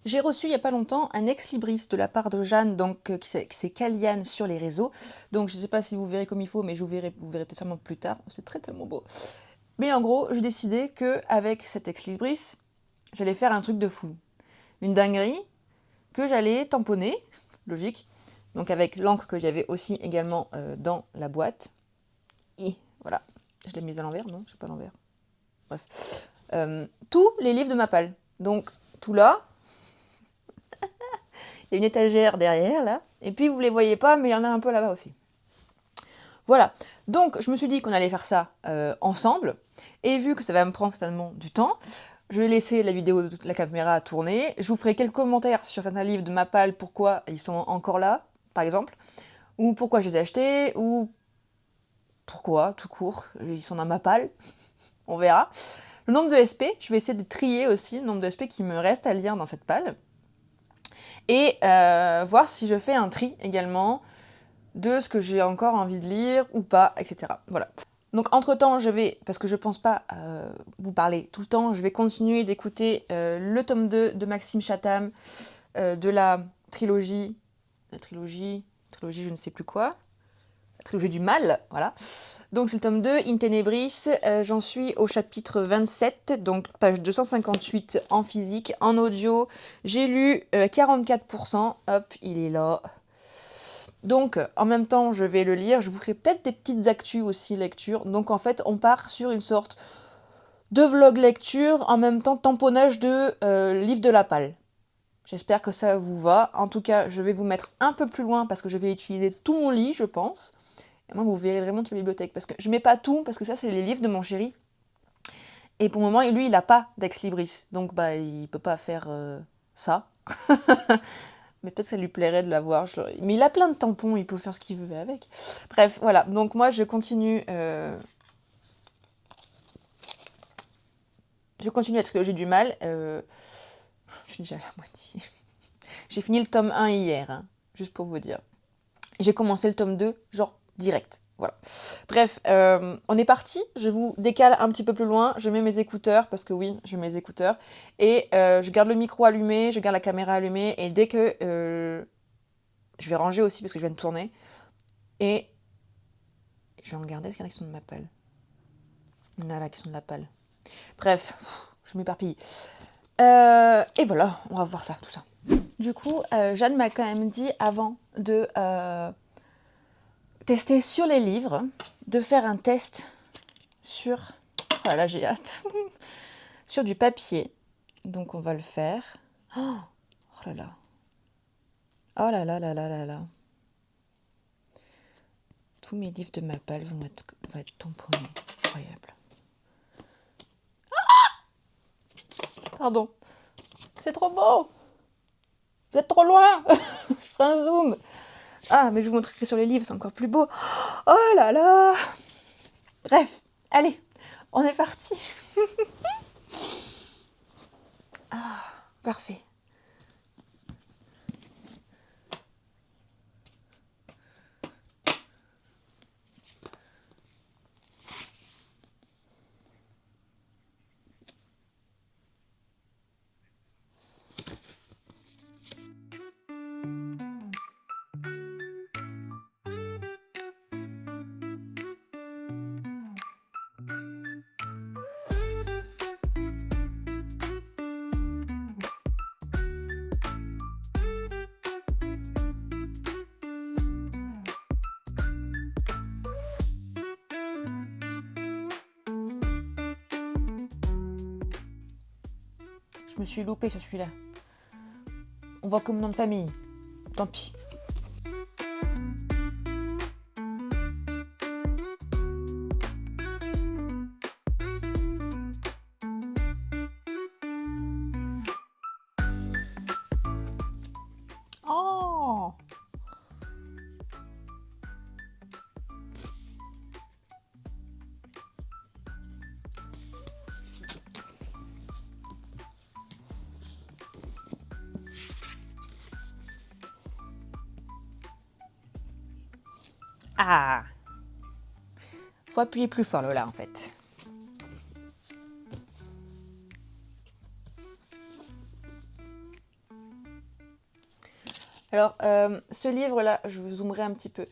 J'ai reçu il n'y a pas longtemps un ex-libris de la part de Jeanne, donc c'est Kaliane sur les réseaux. Donc je ne sais pas si vous verrez comme il faut, mais vous verrez peut-être sûrement plus tard. C'est très tellement beau. Mais en gros, j'ai décidé qu'avec cet ex-libris, j'allais faire un truc de fou. Une dinguerie que j'allais tamponner, logique. Donc avec l'encre que j'avais aussi également dans la boîte. Et voilà. Je l'ai mise à l'envers, non? Je sais pas à l'envers. Bref. Tous les livres de Mappal. Donc tout là. Il y a une étagère derrière, là. Et puis, vous ne les voyez pas, mais il y en a un peu là-bas aussi. Voilà. Donc, je me suis dit qu'on allait faire ça ensemble. Et vu que ça va me prendre certainement du temps, je vais laisser la vidéo de la caméra tourner. Je vous ferai quelques commentaires sur certains livres de Mappal, pourquoi ils sont encore là, par exemple. Ou pourquoi je les ai achetés, ou pourquoi, tout court, ils sont dans Mappal. On verra. Le nombre de SP, je vais essayer de trier aussi le nombre de SP qui me reste à lire dans cette palle. Et voir si je fais un tri également de ce que j'ai encore envie de lire ou pas, etc. Voilà. Donc entre-temps, je vais, parce que je pense pas vous parler tout le temps, je vais continuer d'écouter le tome 2 de Maxime Chatham, de la trilogie je ne sais plus quoi, la trilogie du mal, voilà. Donc c'est le tome 2, In Tenebris, j'en suis au chapitre 27, donc page 258 en physique, en audio, j'ai lu 44%, hop, il est là. Donc en même temps je vais le lire, je vous ferai peut-être des petites actus aussi lecture, donc en fait on part sur une sorte de vlog lecture, en même temps tamponnage de livre de la palle. J'espère que ça vous va, en tout cas je vais vous mettre un peu plus loin parce que je vais utiliser tout mon lit je pense. Moi, vous verrez vraiment toute la bibliothèque. Parce que je mets pas tout, parce que ça, c'est les livres de mon chéri. Et pour le moment, lui, il n'a pas d'ex-libris. Donc, bah, il peut pas faire ça. Mais peut-être que ça lui plairait de l'avoir. Mais il a plein de tampons, il peut faire ce qu'il veut avec. Bref, voilà. Donc, moi, je continue. Je continue la trilogie du mal. Je suis déjà à la moitié. J'ai fini le tome 1 hier, hein, juste pour vous dire. J'ai commencé le tome 2, genre direct. Voilà. Bref, on est parti. Je vous décale un petit peu plus loin. Je mets mes écouteurs, parce que oui, je mets mes écouteurs. Et je garde le micro allumé, je garde la caméra allumée. Et dès que... je vais ranger aussi, parce que je viens de tourner. Et je vais en garder, parce qu'il y en a qui sont de ma palle. Il y en a là qui sont de la palle. Bref, je m'éparpille. Et voilà, on va voir ça, tout ça. Du coup, Jeanne m'a quand même dit avant de... tester sur les livres, de faire un test sur... Oh là là, j'ai hâte. Sur du papier. Donc on va le faire. Oh là là. Oh là là là là là là. Tous mes livres de Mappal vont être tamponnés. Incroyable. Pardon. C'est trop beau. Vous êtes trop loin. Je ferai un zoom. Ah, mais je vous montrerai sur les livres, c'est encore plus beau. Oh là là. Bref, allez, on est parti. Ah, parfait. Je me suis loupée sur celui-là. On voit comme nom de famille. Tant pis. Oh! Ah! Faut appuyer plus fort là en fait. Alors, ce livre-là, je vous zoomerai un petit peu.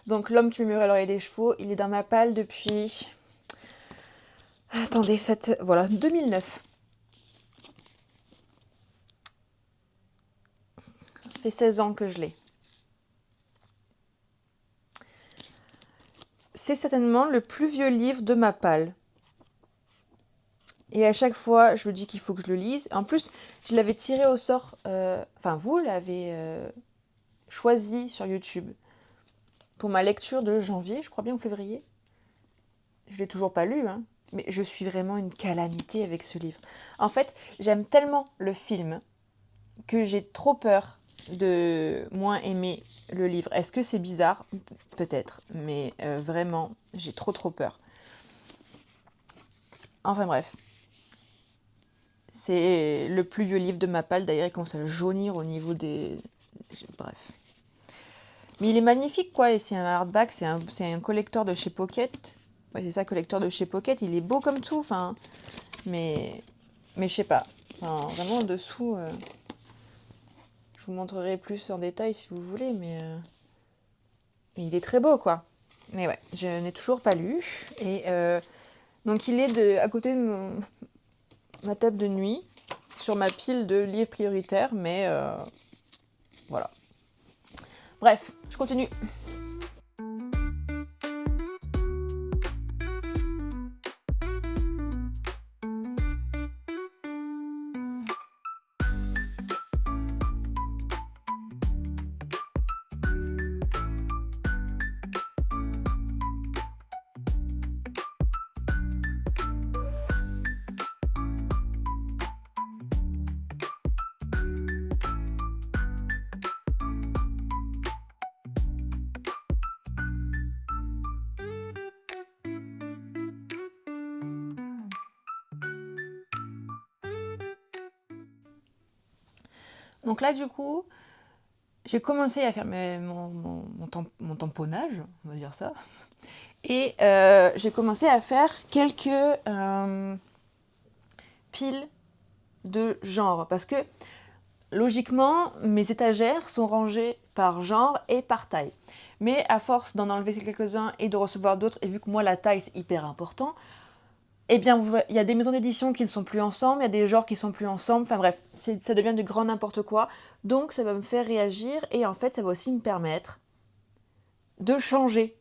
Donc, L'homme qui murmurait à l'oreille des chevaux, il est dans ma palle depuis... Attendez, voilà, 2009. Ça fait 16 ans que je l'ai. C'est certainement le plus vieux livre de ma palle. Et à chaque fois, je me dis qu'il faut que je le lise. En plus, je l'avais tiré au sort... Enfin, vous l'avez choisi sur YouTube pour ma lecture de janvier, je crois bien, ou février. Je ne l'ai toujours pas lu, hein. Mais je suis vraiment une calamité avec ce livre. En fait, j'aime tellement le film que j'ai trop peur de moins aimer le livre. Est-ce que c'est bizarre? Peut-être, mais vraiment, j'ai trop peur. Enfin bref. C'est le plus vieux livre de ma palle, d'ailleurs, il commence à jaunir au niveau des... Bref. Mais il est magnifique, quoi, et c'est un hardback, c'est un collector de chez Pocket. Ouais, c'est ça, collector de chez Pocket, il est beau comme tout, enfin... Mais je sais pas. Enfin, vraiment, en dessous... Je vous montrerai plus en détail si vous voulez, mais il est très beau, quoi. Mais ouais, je n'ai toujours pas lu. Et donc, il est à côté de ma table de nuit, sur ma pile de livres prioritaires, mais voilà. Bref, je continue. Donc là, du coup, j'ai commencé à faire mon tamponnage, on va dire ça. Et j'ai commencé à faire quelques piles de genre. Parce que, logiquement, mes étagères sont rangées par genre et par taille. Mais à force d'en enlever quelques-uns et de recevoir d'autres, et vu que moi, la taille, c'est hyper important, eh bien, il y a des maisons d'édition qui ne sont plus ensemble, il y a des genres qui ne sont plus ensemble, enfin bref, ça devient du grand n'importe quoi. Donc ça va me faire réagir et en fait ça va aussi me permettre de changer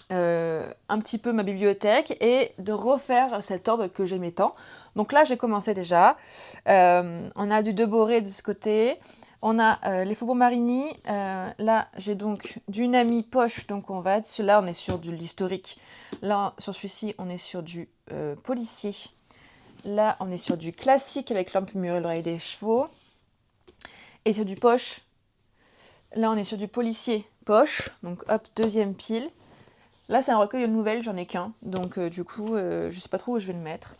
un petit peu ma bibliothèque et de refaire cet ordre que j'aimais tant. Donc là j'ai commencé déjà, on a du Deboré de ce côté, on a les Faubourg Marigny, là j'ai donc du Nami Poche, donc là on est sur de l'historique, là sur celui-ci on est sur du policier, là on est sur du classique avec L'homme qui murmurait à l'oreille des chevaux, et sur du poche, là on est sur du policier poche, donc hop, deuxième pile. Là c'est un recueil de nouvelles, j'en ai qu'un, donc du coup je sais pas trop où je vais le mettre.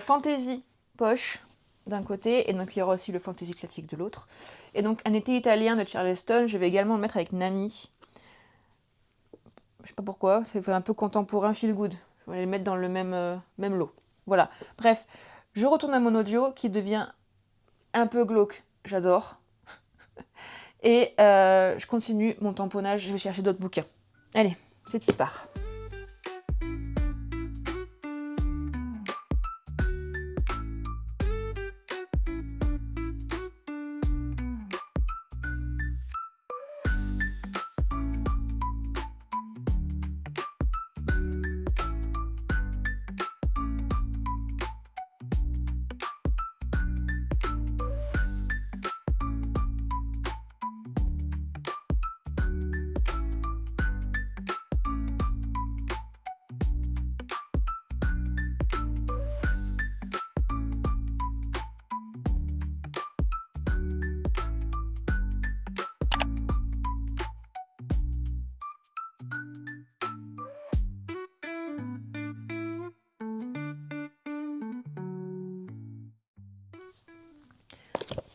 Fantasy poche d'un côté, et donc il y aura aussi le fantasy classique de l'autre. Et donc un été italien de Charleston, je vais également le mettre avec Nami. Je sais pas pourquoi, c'est un peu contemporain feel good. Je vais les mettre dans le même lot. Voilà. Bref, je retourne à mon audio qui devient un peu glauque. J'adore. Et je continue mon tamponnage. Je vais chercher d'autres bouquins. Allez, c'est y part.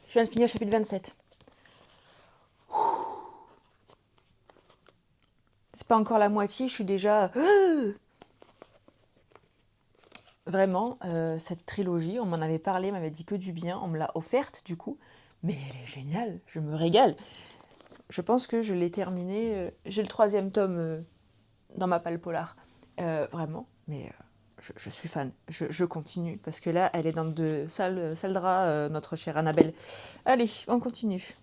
Je viens de finir le chapitre 27. C'est pas encore la moitié, je suis déjà... Vraiment, cette trilogie, on m'en avait parlé, on m'avait dit que du bien, on me l'a offerte du coup, mais elle est géniale, je me régale. Je pense que je l'ai terminée, j'ai le 3e tome dans ma palle polar, vraiment, mais je suis fan, je continue, parce que là, elle est dans de sales draps, notre chère Annabelle. Allez, on continue.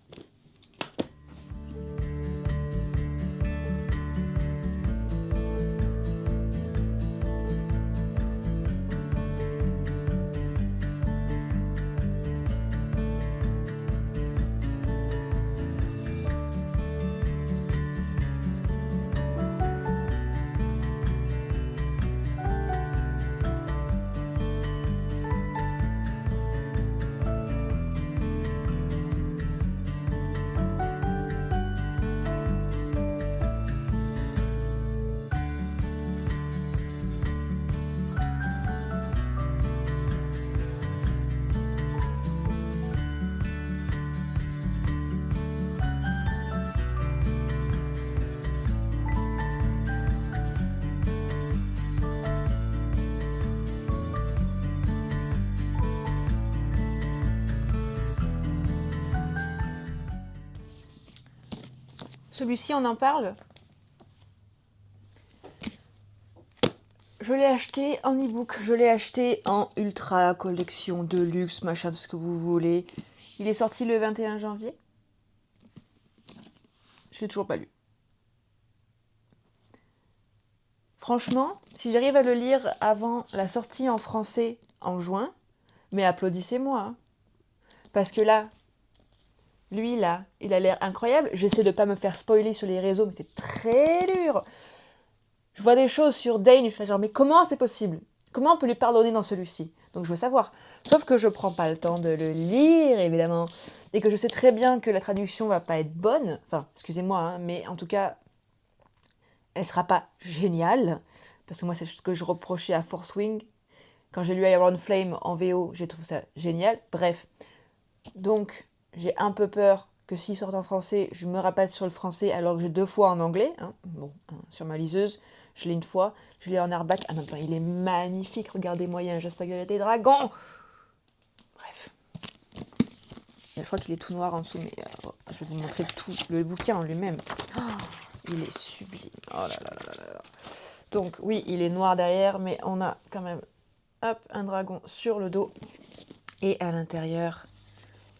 Celui-ci, on en parle. Je l'ai acheté en e-book, je l'ai acheté en ultra collection de luxe, machin, de ce que vous voulez. Il est sorti le 21 janvier. Je l'ai toujours pas lu. Franchement, si j'arrive à le lire avant la sortie en français en juin, mais applaudissez-moi. Hein. Parce que là, lui là, il a l'air incroyable. J'essaie de pas me faire spoiler sur les réseaux, mais c'est très dur. Je vois des choses sur Dane, je suis genre, mais comment c'est possible? Comment on peut lui pardonner dans celui-ci? Donc je veux savoir. Sauf que je prends pas le temps de le lire, évidemment. Et que je sais très bien que la traduction va pas être bonne. Enfin, excusez-moi, hein, mais en tout cas, elle sera pas géniale. Parce que moi, c'est ce que je reprochais à Force Wing. Quand j'ai lu Iron Flame en VO, j'ai trouvé ça génial. Bref. Donc, j'ai un peu peur que s'il sort en français, je me rappelle sur le français alors que j'ai 2 fois en anglais. Hein. Bon, hein, sur ma liseuse, je l'ai une fois. Je l'ai en hardback. Ah non, attends, il est magnifique. Regardez-moi, il y a un Jasper des dragons. Bref. Je crois qu'il est tout noir en dessous, mais je vais vous montrer tout le bouquin en lui-même. Parce que, il est sublime. Oh là là là là là. Donc, oui, il est noir derrière, mais on a quand même hop, un dragon sur le dos. Et à l'intérieur,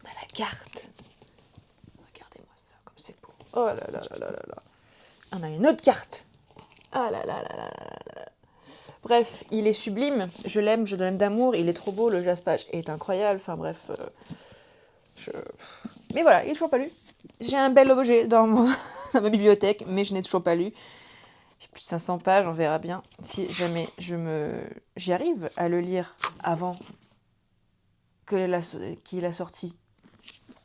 on a la carte. Regardez-moi ça, comme c'est beau. Oh là là là là là là. On a une autre carte. Ah là là là là là là. Bref, il est sublime. Je l'aime, je l'aime d'amour. Il est trop beau. Le jaspage est incroyable. Enfin bref. Mais voilà, il n'est toujours pas lu. J'ai un bel objet dans ma bibliothèque, mais je n'ai toujours pas lu. J'ai plus de 500 pages, on verra bien si jamais j'y arrive à le lire avant qu'il a sorti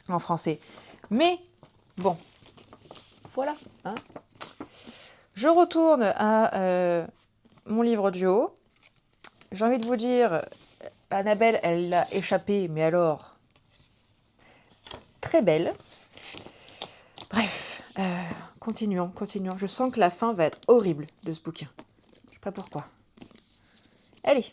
en français. Mais bon, voilà. Hein. Je retourne à mon livre du haut. J'ai envie de vous dire, Annabelle, elle l'a échappé, mais alors, très belle. Bref, continuons. Je sens que la fin va être horrible de ce bouquin. Je sais pas pourquoi. Allez.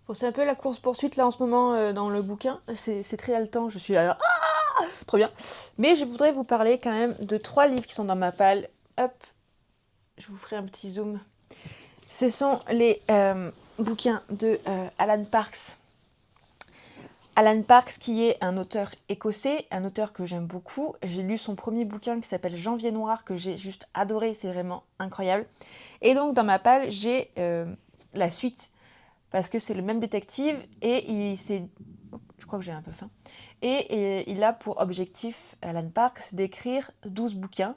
Bon, c'est un peu la course-poursuite là en ce moment dans le bouquin. C'est très haletant, je suis là. Ah, trop bien. Mais je voudrais vous parler quand même de 3 livres qui sont dans ma palle. Hop, je vous ferai un petit zoom. Ce sont les bouquins de Alan Parks. Alan Parks, qui est un auteur écossais, un auteur que j'aime beaucoup. J'ai lu son premier bouquin qui s'appelle Janvier Noir, que j'ai juste adoré, c'est vraiment incroyable. Et donc dans ma palle, j'ai la suite, parce que c'est le même détective, et je crois que j'ai un peu faim. Et il a pour objectif, Alan Parks, d'écrire 12 bouquins,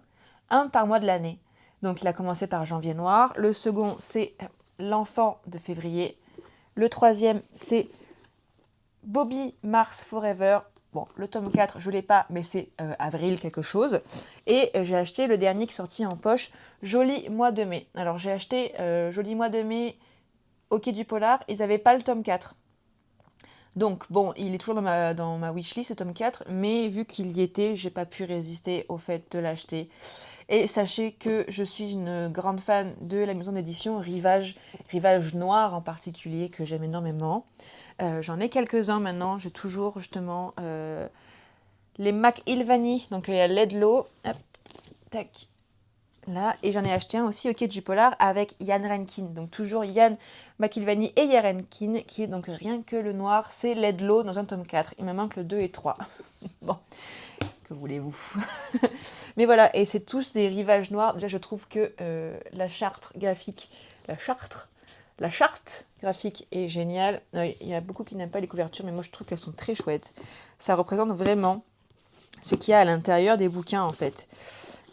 un par mois de l'année. Donc il a commencé par Janvier Noir, le second c'est L'Enfant de février, le troisième c'est Bobby Mars Forever. Bon, le tome 4, je ne l'ai pas, mais c'est avril quelque chose. Et j'ai acheté le dernier qui est sorti en poche, Joli Mois de mai. Alors j'ai acheté Joli Mois de mai au Quai du Polar, ils n'avaient pas le tome 4. Donc bon, il est toujours dans ma wishlist, ce tome 4, mais vu qu'il y était, j'ai pas pu résister au fait de l'acheter. Et sachez que je suis une grande fan de la maison d'édition Rivage, Rivage Noir en particulier, que j'aime énormément. J'en ai quelques-uns maintenant, j'ai toujours justement les McIlvany, donc il y a Ledlow, hop, tac, là, et j'en ai acheté un aussi au Quai du Polar avec Ian Rankin, donc toujours Ian McIlvany et Ian Rankin, qui est donc rien que le noir, c'est Ledlow dans un tome 4, il me manque le 2 et 3. Bon, que voulez-vous. Mais voilà, et c'est tous des rivages noirs. Déjà, je trouve que la charte graphique est géniale. Il y a beaucoup qui n'aiment pas les couvertures, mais moi je trouve qu'elles sont très chouettes. Ça représente vraiment ce qu'il y a à l'intérieur des bouquins en fait.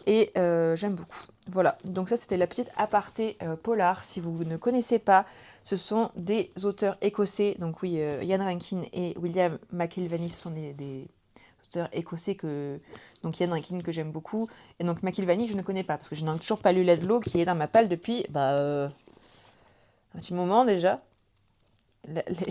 Et j'aime beaucoup. Voilà, donc ça c'était la petite aparté polar. Si vous ne connaissez pas, ce sont des auteurs écossais. Donc oui, Ian Rankin et William McIlvany, ce sont des auteurs écossais donc Ian Rankin que j'aime beaucoup. Et donc McIlvany, je ne connais pas, parce que je n'ai toujours pas lu Ledlow, qui est dans ma palle depuis un petit moment déjà.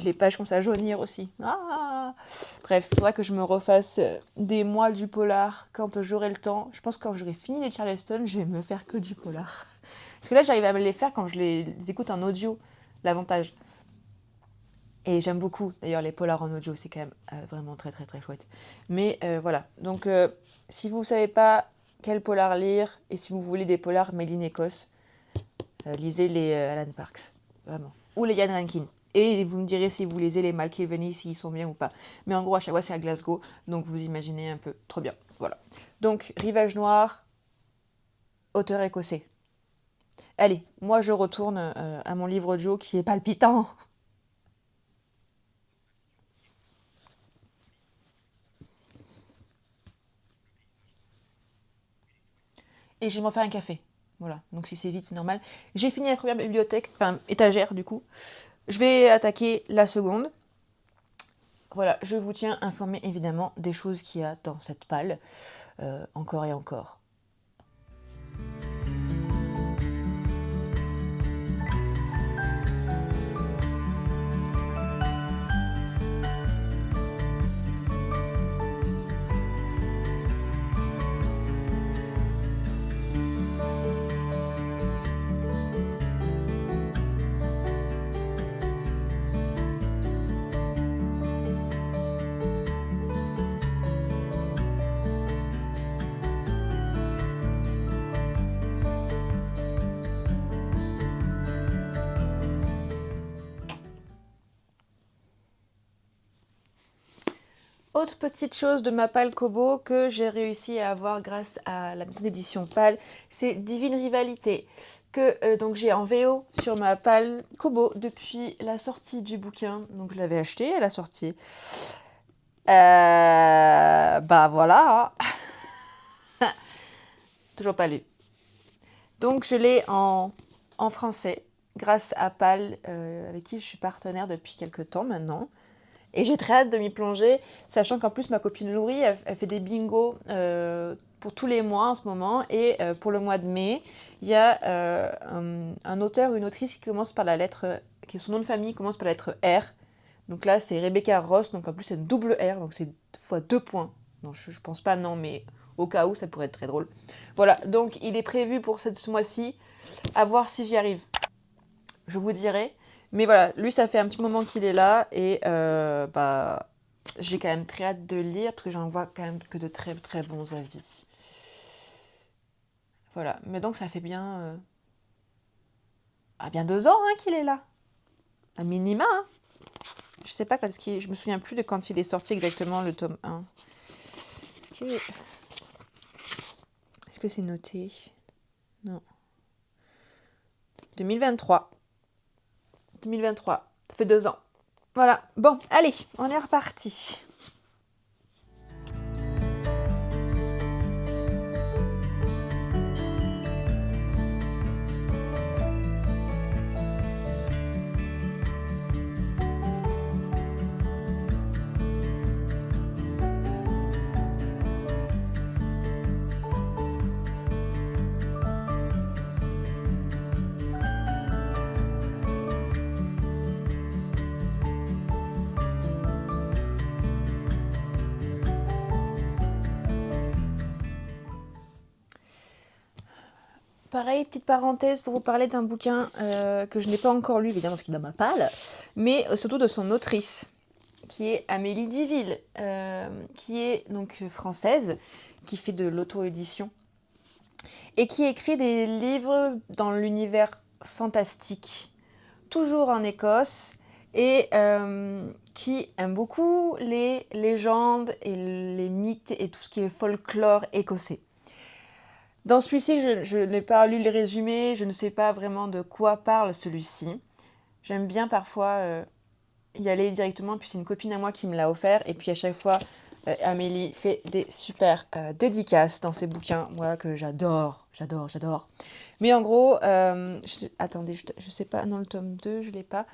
Les pages commencent à jaunir aussi. Bref, il faudrait que je me refasse des mois du polar quand j'aurai le temps. Je pense que quand j'aurai fini les Charleston, je vais me faire que du polar. Parce que là, j'arrive à me les faire quand je les écoute en audio, l'avantage. Et j'aime beaucoup, d'ailleurs, les polars en audio, c'est quand même vraiment très très très chouette. Mais voilà, donc si vous ne savez pas quel polar lire, et si vous voulez des polars made in Écosse, lisez les Alan Parks, vraiment. Ou les Ian Rankin. Et vous me direz si vous lisez les McIlvany, s'ils sont bien ou pas. Mais en gros, à chaque fois, c'est à Glasgow, donc vous imaginez un peu. Trop bien, voilà. Donc, Rivage Noir, auteur écossais. Allez, moi je retourne à mon livre audio qui est palpitant. Et je vais m'en faire un café. Voilà, donc si c'est vite, c'est normal. J'ai fini la première bibliothèque, enfin étagère du coup. Je vais attaquer la seconde. Voilà, je vous tiens informé évidemment des choses qu'il y a dans cette palle, encore et encore. Autre petite chose de ma palle Kobo que j'ai réussi à avoir grâce à la maison d'édition Palle, c'est Divine Rivalité, que donc j'ai en VO sur ma palle Kobo depuis la sortie du bouquin. Donc je l'avais acheté à la sortie. Bah voilà, hein. Toujours pas lu. Donc je l'ai en français grâce à Palle, avec qui je suis partenaire depuis quelques temps maintenant. Et j'ai très hâte de m'y plonger, sachant qu'en plus ma copine Laurie, elle fait des bingos pour tous les mois en ce moment. Et pour le mois de mai, il y a un auteur ou une autrice qui commence par la lettre, qui son nom de famille commence par la lettre R. Donc là, c'est Rebecca Ross, donc en plus c'est double R, donc c'est fois 2 points. Non, je pense pas, non, mais au cas où, ça pourrait être très drôle. Voilà, donc il est prévu pour ce mois-ci, à voir si j'y arrive. Je vous dirai. Mais voilà, lui, ça fait un petit moment qu'il est là et j'ai quand même très hâte de lire parce que j'en vois quand même que de très très bons avis. Voilà, mais donc ça fait bien 2 ans qu'il est là. Un minima, hein. Je sais pas je me souviens plus de quand il est sorti exactement le tome 1. Est-ce que c'est noté? Non. 2023. 2023. Ça fait 2 ans. Voilà. Bon, allez, on est reparti. Pareil, petite parenthèse pour vous parler d'un bouquin que je n'ai pas encore lu, évidemment, parce qu'il est dans ma palle, mais surtout de son autrice, qui est Amélie Diville, qui est donc française, qui fait de l'auto-édition, et qui écrit des livres dans l'univers fantastique, toujours en Écosse, et qui aime beaucoup les légendes et les mythes et tout ce qui est folklore écossais. Dans celui-ci, je n'ai pas lu les résumés, je ne sais pas vraiment de quoi parle celui-ci. J'aime bien parfois y aller directement, puis c'est une copine à moi qui me l'a offert, et puis à chaque fois, Amélie fait des super dédicaces dans ses bouquins, moi que j'adore. Mais en gros, attendez, je sais pas, non, le tome 2, je l'ai pas,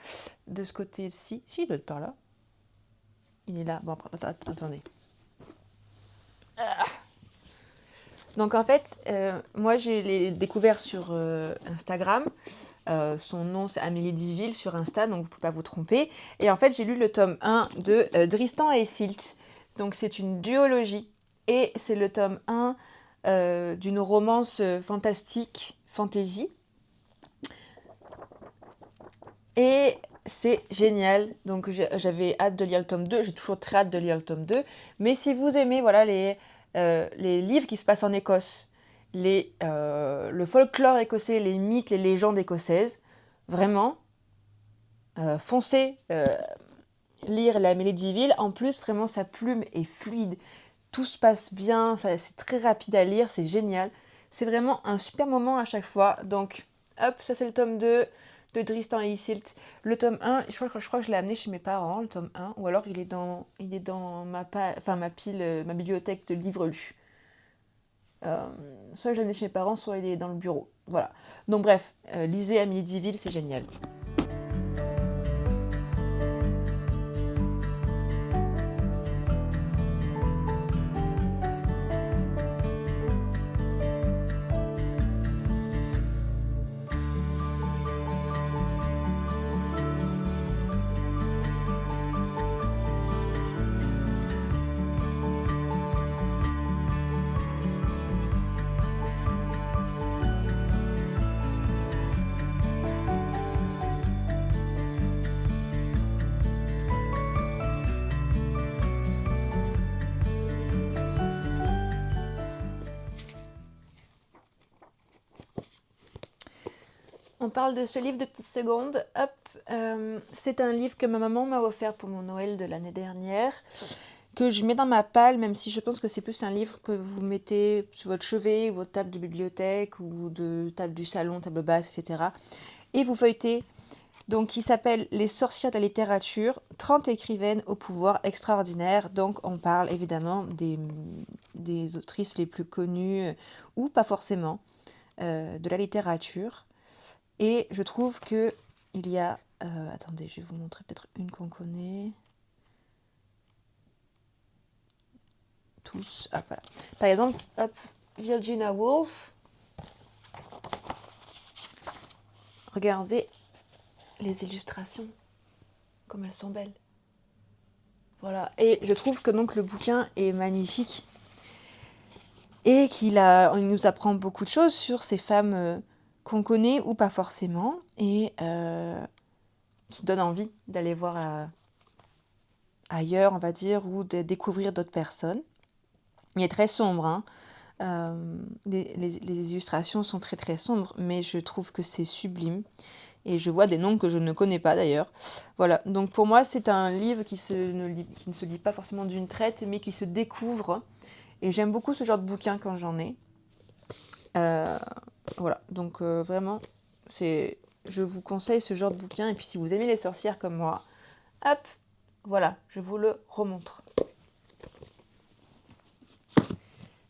de ce côté-ci, si, il doit être par là. Il est là, bon, attendez. Donc en fait, moi je l'ai découvert sur Instagram. Son nom c'est Amélie Diville sur Insta, donc vous ne pouvez pas vous tromper. Et en fait, j'ai lu le tome 1 de Dristan et Iseult. Donc c'est une duologie. Et c'est le tome 1 d'une romance fantastique, fantasy. Et c'est génial. Donc j'avais hâte de lire le tome 2. J'ai toujours très hâte de lire le tome 2. Mais si vous aimez voilà, les livres qui se passent en Écosse, le folklore écossais, les mythes, les légendes écossaises, vraiment, foncez lire la Amélie Diville. En plus, vraiment, sa plume est fluide. Tout se passe bien, c'est très rapide à lire, c'est génial. C'est vraiment un super moment à chaque fois. Donc, hop, ça c'est le tome 2 de Dristan et Iseult. Le tome 1, je crois que je l'ai amené chez mes parents, le tome 1, ou alors il est dans ma pile, ma bibliothèque de livres lus. Soit je l'ai amené chez mes parents, soit il est dans le bureau. Voilà. Donc bref, lisez Amélie Diville, c'est génial. On parle de ce livre de petites secondes. Hop, c'est un livre que ma maman m'a offert pour mon Noël de l'année dernière, que je mets dans ma palle, même si je pense que c'est plus un livre que vous mettez sur votre chevet, votre table de bibliothèque ou de table du salon, table basse, etc. Et vous feuilletez. Donc, il s'appelle Les sorcières de la littérature, 30 écrivaines au pouvoir extraordinaire. Donc, on parle évidemment des autrices les plus connues, ou pas forcément, de la littérature. Et je trouve que il y a... attendez, je vais vous montrer peut-être une qu'on connaît. Tous. Hop, voilà. Par exemple, hop, Virginia Woolf. Regardez les illustrations, comme elles sont belles. Voilà. Et je trouve que donc le bouquin est magnifique. Et il nous apprend beaucoup de choses sur ces femmes... qu'on connaît ou pas forcément, et qui donne envie d'aller voir ailleurs, on va dire, ou de découvrir d'autres personnes. Il est très sombre, hein. Les illustrations sont très très sombres, mais je trouve que c'est sublime. Et je vois des noms que je ne connais pas d'ailleurs. Voilà, donc pour moi c'est un livre qui ne se lit pas forcément d'une traite, mais qui se découvre. Et j'aime beaucoup ce genre de bouquin quand j'en ai. Voilà, donc vraiment, je vous conseille ce genre de bouquin. Et puis si vous aimez les sorcières comme moi, hop, voilà, je vous le remontre.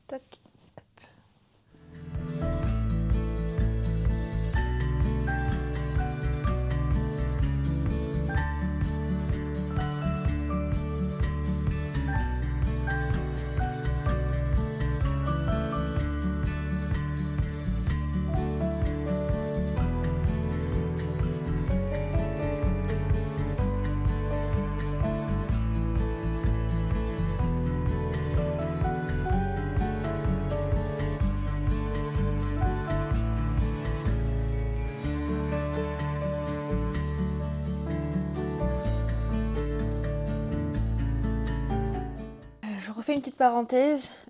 Tac. Je refais une petite parenthèse.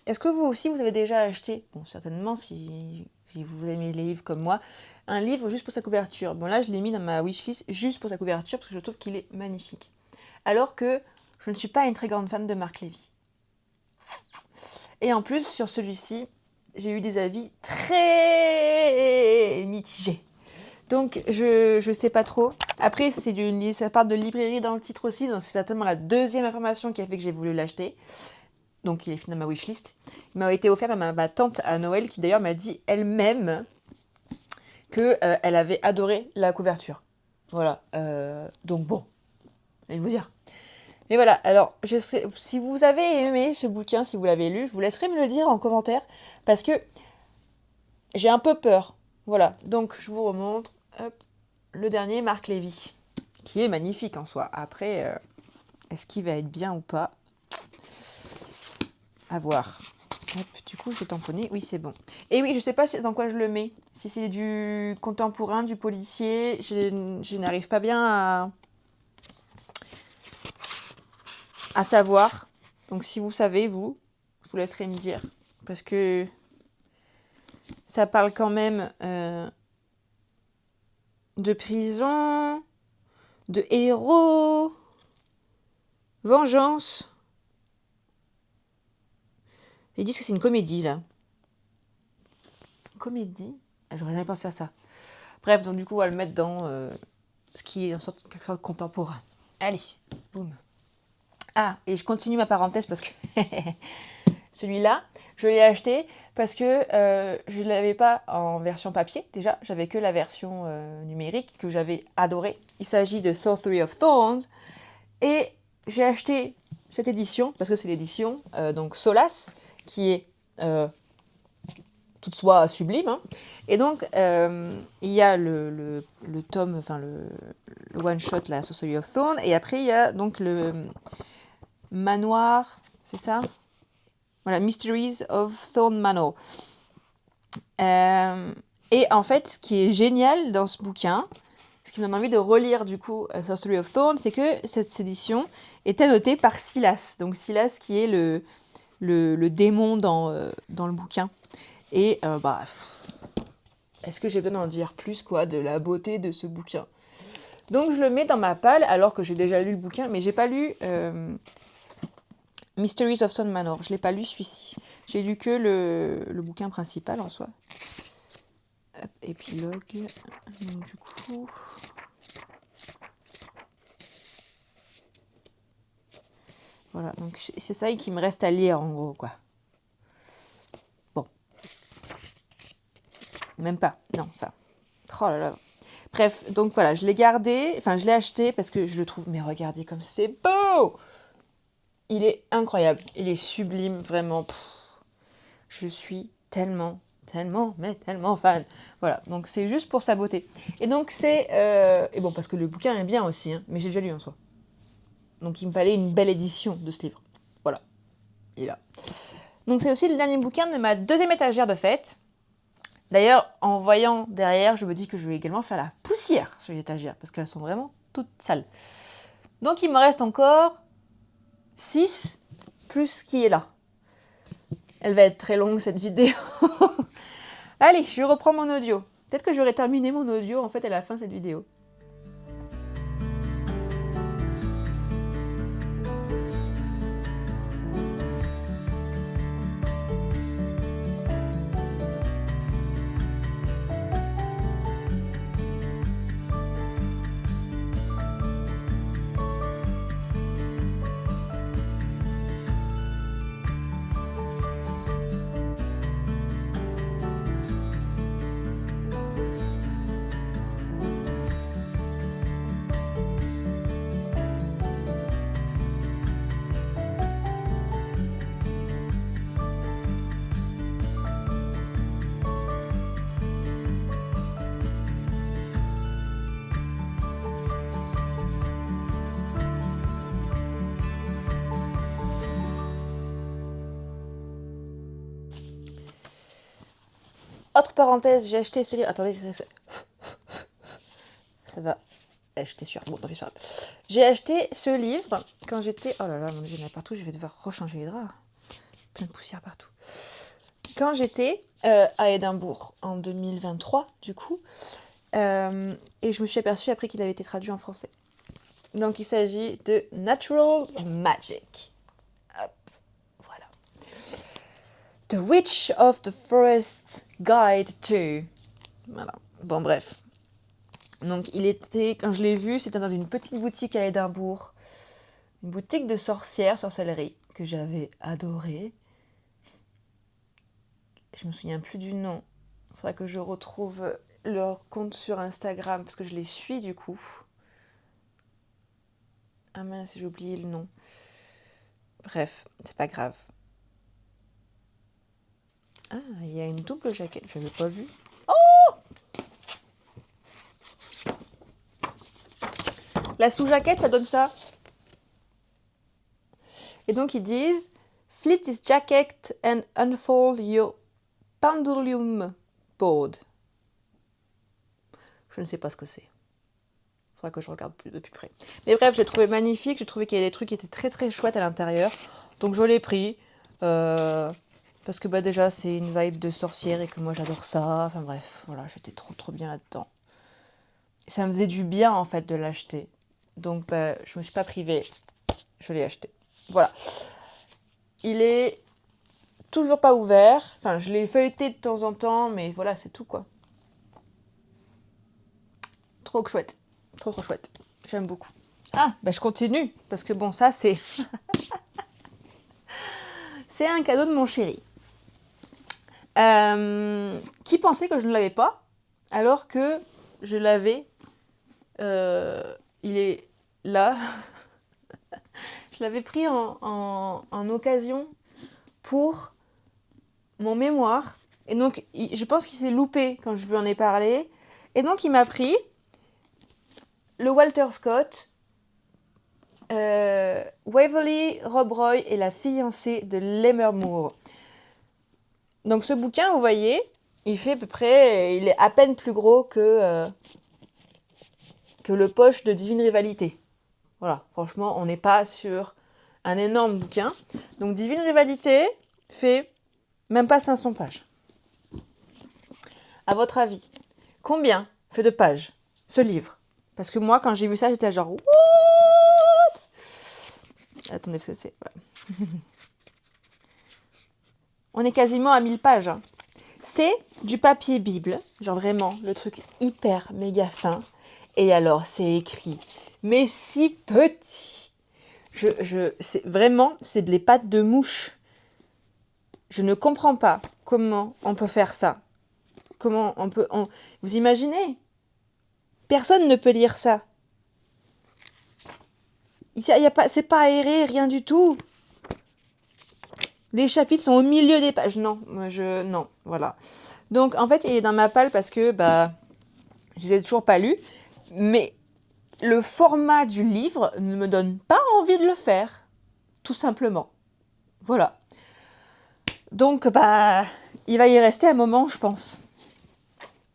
Est-ce que vous aussi, vous avez déjà acheté, bon certainement si vous aimez les livres comme moi, un livre juste pour sa couverture. Bon là, je l'ai mis dans ma wishlist juste pour sa couverture parce que je trouve qu'il est magnifique. Alors que je ne suis pas une très grande fan de Marc Lévy. Et en plus, sur celui-ci, j'ai eu des avis très mitigés. Donc, je sais pas trop. Après, ça part de librairie dans le titre aussi, donc c'est certainement la deuxième information qui a fait que j'ai voulu l'acheter. Donc, il est fini dans ma wishlist. Il m'a été offert par ma tante à Noël, qui d'ailleurs m'a dit elle-même qu'elle avait adoré la couverture. Voilà. Donc, bon, allez vous dire. Et voilà, alors, si vous avez aimé ce bouquin, si vous l'avez lu, je vous laisserai me le dire en commentaire, parce que j'ai un peu peur. Voilà, donc je vous remontre. Hop, le dernier, Marc Lévy, qui est magnifique en soi. Après, est-ce qu'il va être bien ou pas? À voir. Hop, du coup, j'ai tamponné. Oui, c'est bon. Et oui, je sais pas dans quoi je le mets. Si c'est du contemporain, du policier, je n'arrive pas bien à savoir. Donc, si vous savez, je vous laisserai me dire. Parce que ça parle quand même de prison, de héros, vengeance. Ils disent que c'est une comédie, là. Comédie? J'aurais jamais pensé à ça. Bref, donc du coup, on va le mettre dans ce qui est quelque sorte de contemporain. Allez, boum. Ah, et je continue ma parenthèse parce que celui-là, je l'ai acheté parce que je ne l'avais pas en version papier. Déjà, j'avais que la version numérique que j'avais adorée. Il s'agit de Sorcery of Thorns. Et j'ai acheté cette édition parce que c'est l'édition donc Solace qui est toute soit sublime. Hein. Et donc, il y a le tome, enfin le one-shot, la Sorcery of Thorns. Et après, il y a donc le manoir, c'est ça? Voilà, Mysteries of Thorn Manor. Et en fait, ce qui est génial dans ce bouquin, ce qui me donne envie de relire du coup Sorcery of Thorn, c'est que cette édition est annotée par Silas. Donc Silas qui est le démon dans le bouquin. Et est-ce que j'ai besoin d'en dire plus quoi de la beauté de ce bouquin? Donc je le mets dans ma palle alors que j'ai déjà lu le bouquin, mais j'ai pas lu Mysteries of Thorn Manor. Je l'ai pas lu celui-ci. J'ai lu que le bouquin principal en soi. Hop, épilogue. Donc du coup. Voilà, donc c'est ça qui me reste à lire en gros quoi. Bon. Même pas. Non, ça. Oh là là. Bref, donc voilà, je l'ai gardé, enfin je l'ai acheté parce que je le trouve, mais regardez comme c'est beau! Il est incroyable, il est sublime, vraiment. Je suis tellement fan. Voilà, donc c'est juste pour sa beauté. Et donc c'est... et bon, parce que le bouquin est bien aussi, hein, mais j'ai déjà lu en soi. Donc il me fallait une belle édition de ce livre. Voilà, il est là. Donc c'est aussi le dernier bouquin de ma deuxième étagère de fête. D'ailleurs, en voyant derrière, je me dis que je vais également faire la poussière sur les étagères, parce qu'elles sont vraiment toutes sales. Donc il me reste encore 6 plus ce qui est là. Elle va être très longue cette vidéo. Allez, je reprends mon audio. Peut-être que j'aurais terminé mon audio en fait à la fin de cette vidéo. Autre parenthèse, j'ai acheté ce livre. Attendez, ça va. J'étais sûre. Bon, tant pis, c'est pas grave. J'ai acheté ce livre quand j'étais. Oh là là, mon Dieu, il y en a partout. Je vais devoir rechanger les draps. Plein de poussière partout. Quand j'étais à Édimbourg en 2023, du coup, et je me suis aperçue après qu'il avait été traduit en français. Donc, il s'agit de Natural Magic. Hop, voilà. The Witch of the Forest Guide to. Voilà. Bon, bref. Donc, quand je l'ai vu, c'était dans une petite boutique à Édimbourg. Une boutique de sorcellerie, que j'avais adorée. Je me souviens plus du nom. Il faudrait que je retrouve leur compte sur Instagram, parce que je les suis du coup. Ah mince, j'ai oublié le nom. Bref, c'est pas grave. Ah, il y a une double jaquette, je n'avais pas vu. Oh! La sous-jaquette, ça donne ça. Et donc ils disent Flip this jacket and unfold your pendulum board. Je ne sais pas ce que c'est. Il faudra que je regarde de plus près. Mais bref, je l'ai trouvé magnifique. J'ai trouvé qu'il y avait des trucs qui étaient très très chouettes à l'intérieur. Donc je l'ai pris. Parce que déjà c'est une vibe de sorcière et que moi j'adore ça. Enfin bref, voilà, j'étais trop bien là-dedans. Et ça me faisait du bien en fait de l'acheter. Donc je me suis pas privée. Je l'ai acheté. Voilà. Il est toujours pas ouvert. Enfin, je l'ai feuilleté de temps en temps, mais voilà, c'est tout quoi. Trop chouette. Trop chouette. J'aime beaucoup. Ah, je continue. Parce que bon, ça c'est... c'est un cadeau de mon chéri. Qui pensait que je ne l'avais pas, alors que je l'avais. Il est là. Je l'avais pris en occasion pour mon mémoire. Et donc, je pense qu'il s'est loupé quand je lui en ai parlé. Et donc, il m'a pris le Walter Scott, Waverly Rob Roy et la fiancée de Lemmermoor. Donc, ce bouquin, vous voyez, il fait à peu près... Il est à peine plus gros que le poche de Divine Rivalité. Voilà, franchement, on n'est pas sur un énorme bouquin. Donc, Divine Rivalité fait même pas 500 pages. À votre avis, combien fait de pages ce livre? Parce que moi, quand j'ai vu ça, j'étais genre... What? Attendez, ce que c'est. Voilà. On est quasiment à 1000 pages. Hein. C'est du papier Bible. Genre vraiment, le truc hyper méga fin. Et alors, c'est écrit. Mais si petit. C'est vraiment, c'est les pattes de mouche. Je ne comprends pas comment on peut faire ça. Comment on peut... Vous imaginez? Personne ne peut lire ça. C'est pas aéré, rien du tout. Les chapitres sont au milieu des pages. Non, non, voilà. Donc, en fait, il est dans ma palle parce que, je les ai toujours pas lus. Mais le format du livre ne me donne pas envie de le faire. Tout simplement. Voilà. Donc, il va y rester un moment, je pense.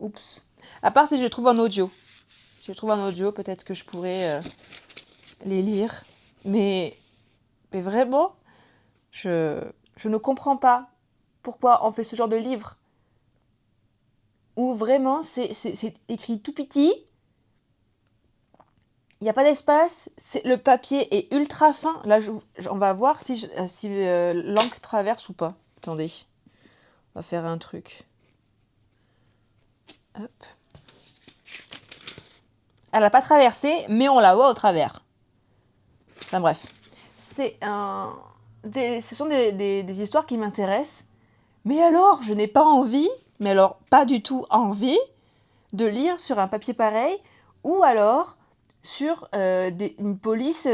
Oups. À part si je les trouve en audio. Si je les trouve en audio, peut-être que je pourrais les lire. Mais vraiment, je ne comprends pas pourquoi on fait ce genre de livre. où vraiment c'est écrit tout petit. Il n'y a pas d'espace, le papier est ultra fin. Là, on va voir si l'encre traverse ou pas. Attendez, on va faire un truc. Hop. Elle n'a pas traversé, mais on la voit au travers. Enfin bref, ce sont des histoires qui m'intéressent. Mais alors, je n'ai pas envie, mais alors pas du tout envie, de lire sur un papier pareil, ou alors sur une police,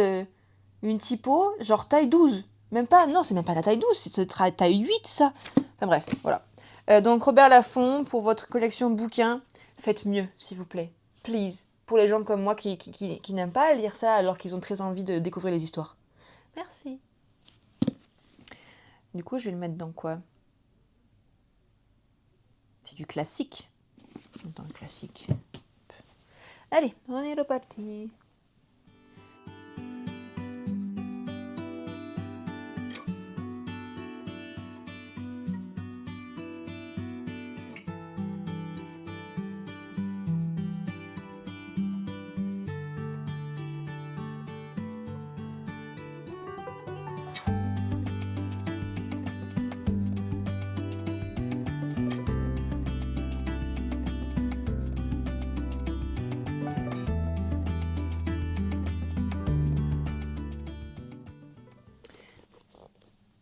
une typo, genre taille 12. Même pas, non, c'est même pas la taille 12, c'est taille 8, ça. Enfin bref, voilà. Donc Robert Laffont, pour votre collection bouquins, faites mieux, s'il vous plaît. Please. Pour les gens comme moi qui n'aiment pas lire ça alors qu'ils ont très envie de découvrir les histoires. Merci. Du coup, je vais le mettre dans quoi? C'est du classique. Dans le classique. Allez, on est reparti.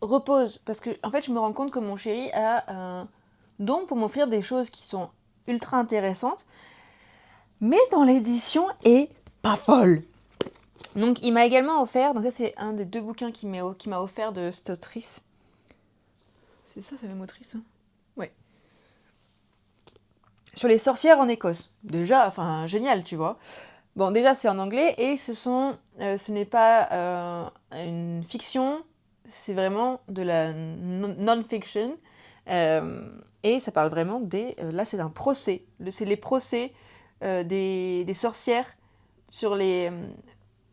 Repose, parce que en fait je me rends compte que mon chéri a un don pour m'offrir des choses qui sont ultra intéressantes, mais dans l'édition est pas folle. Donc il m'a également offert, donc ça c'est un des 2 bouquins qui m'a offert de cette autrice. C'est ça, c'est la même autrice, hein? Ouais. Sur les sorcières en Écosse. Déjà, enfin génial, tu vois. Bon, déjà c'est en anglais et ce n'est pas une fiction, c'est vraiment de la non-fiction. Et ça parle vraiment là, c'est un procès. C'est les procès des sorcières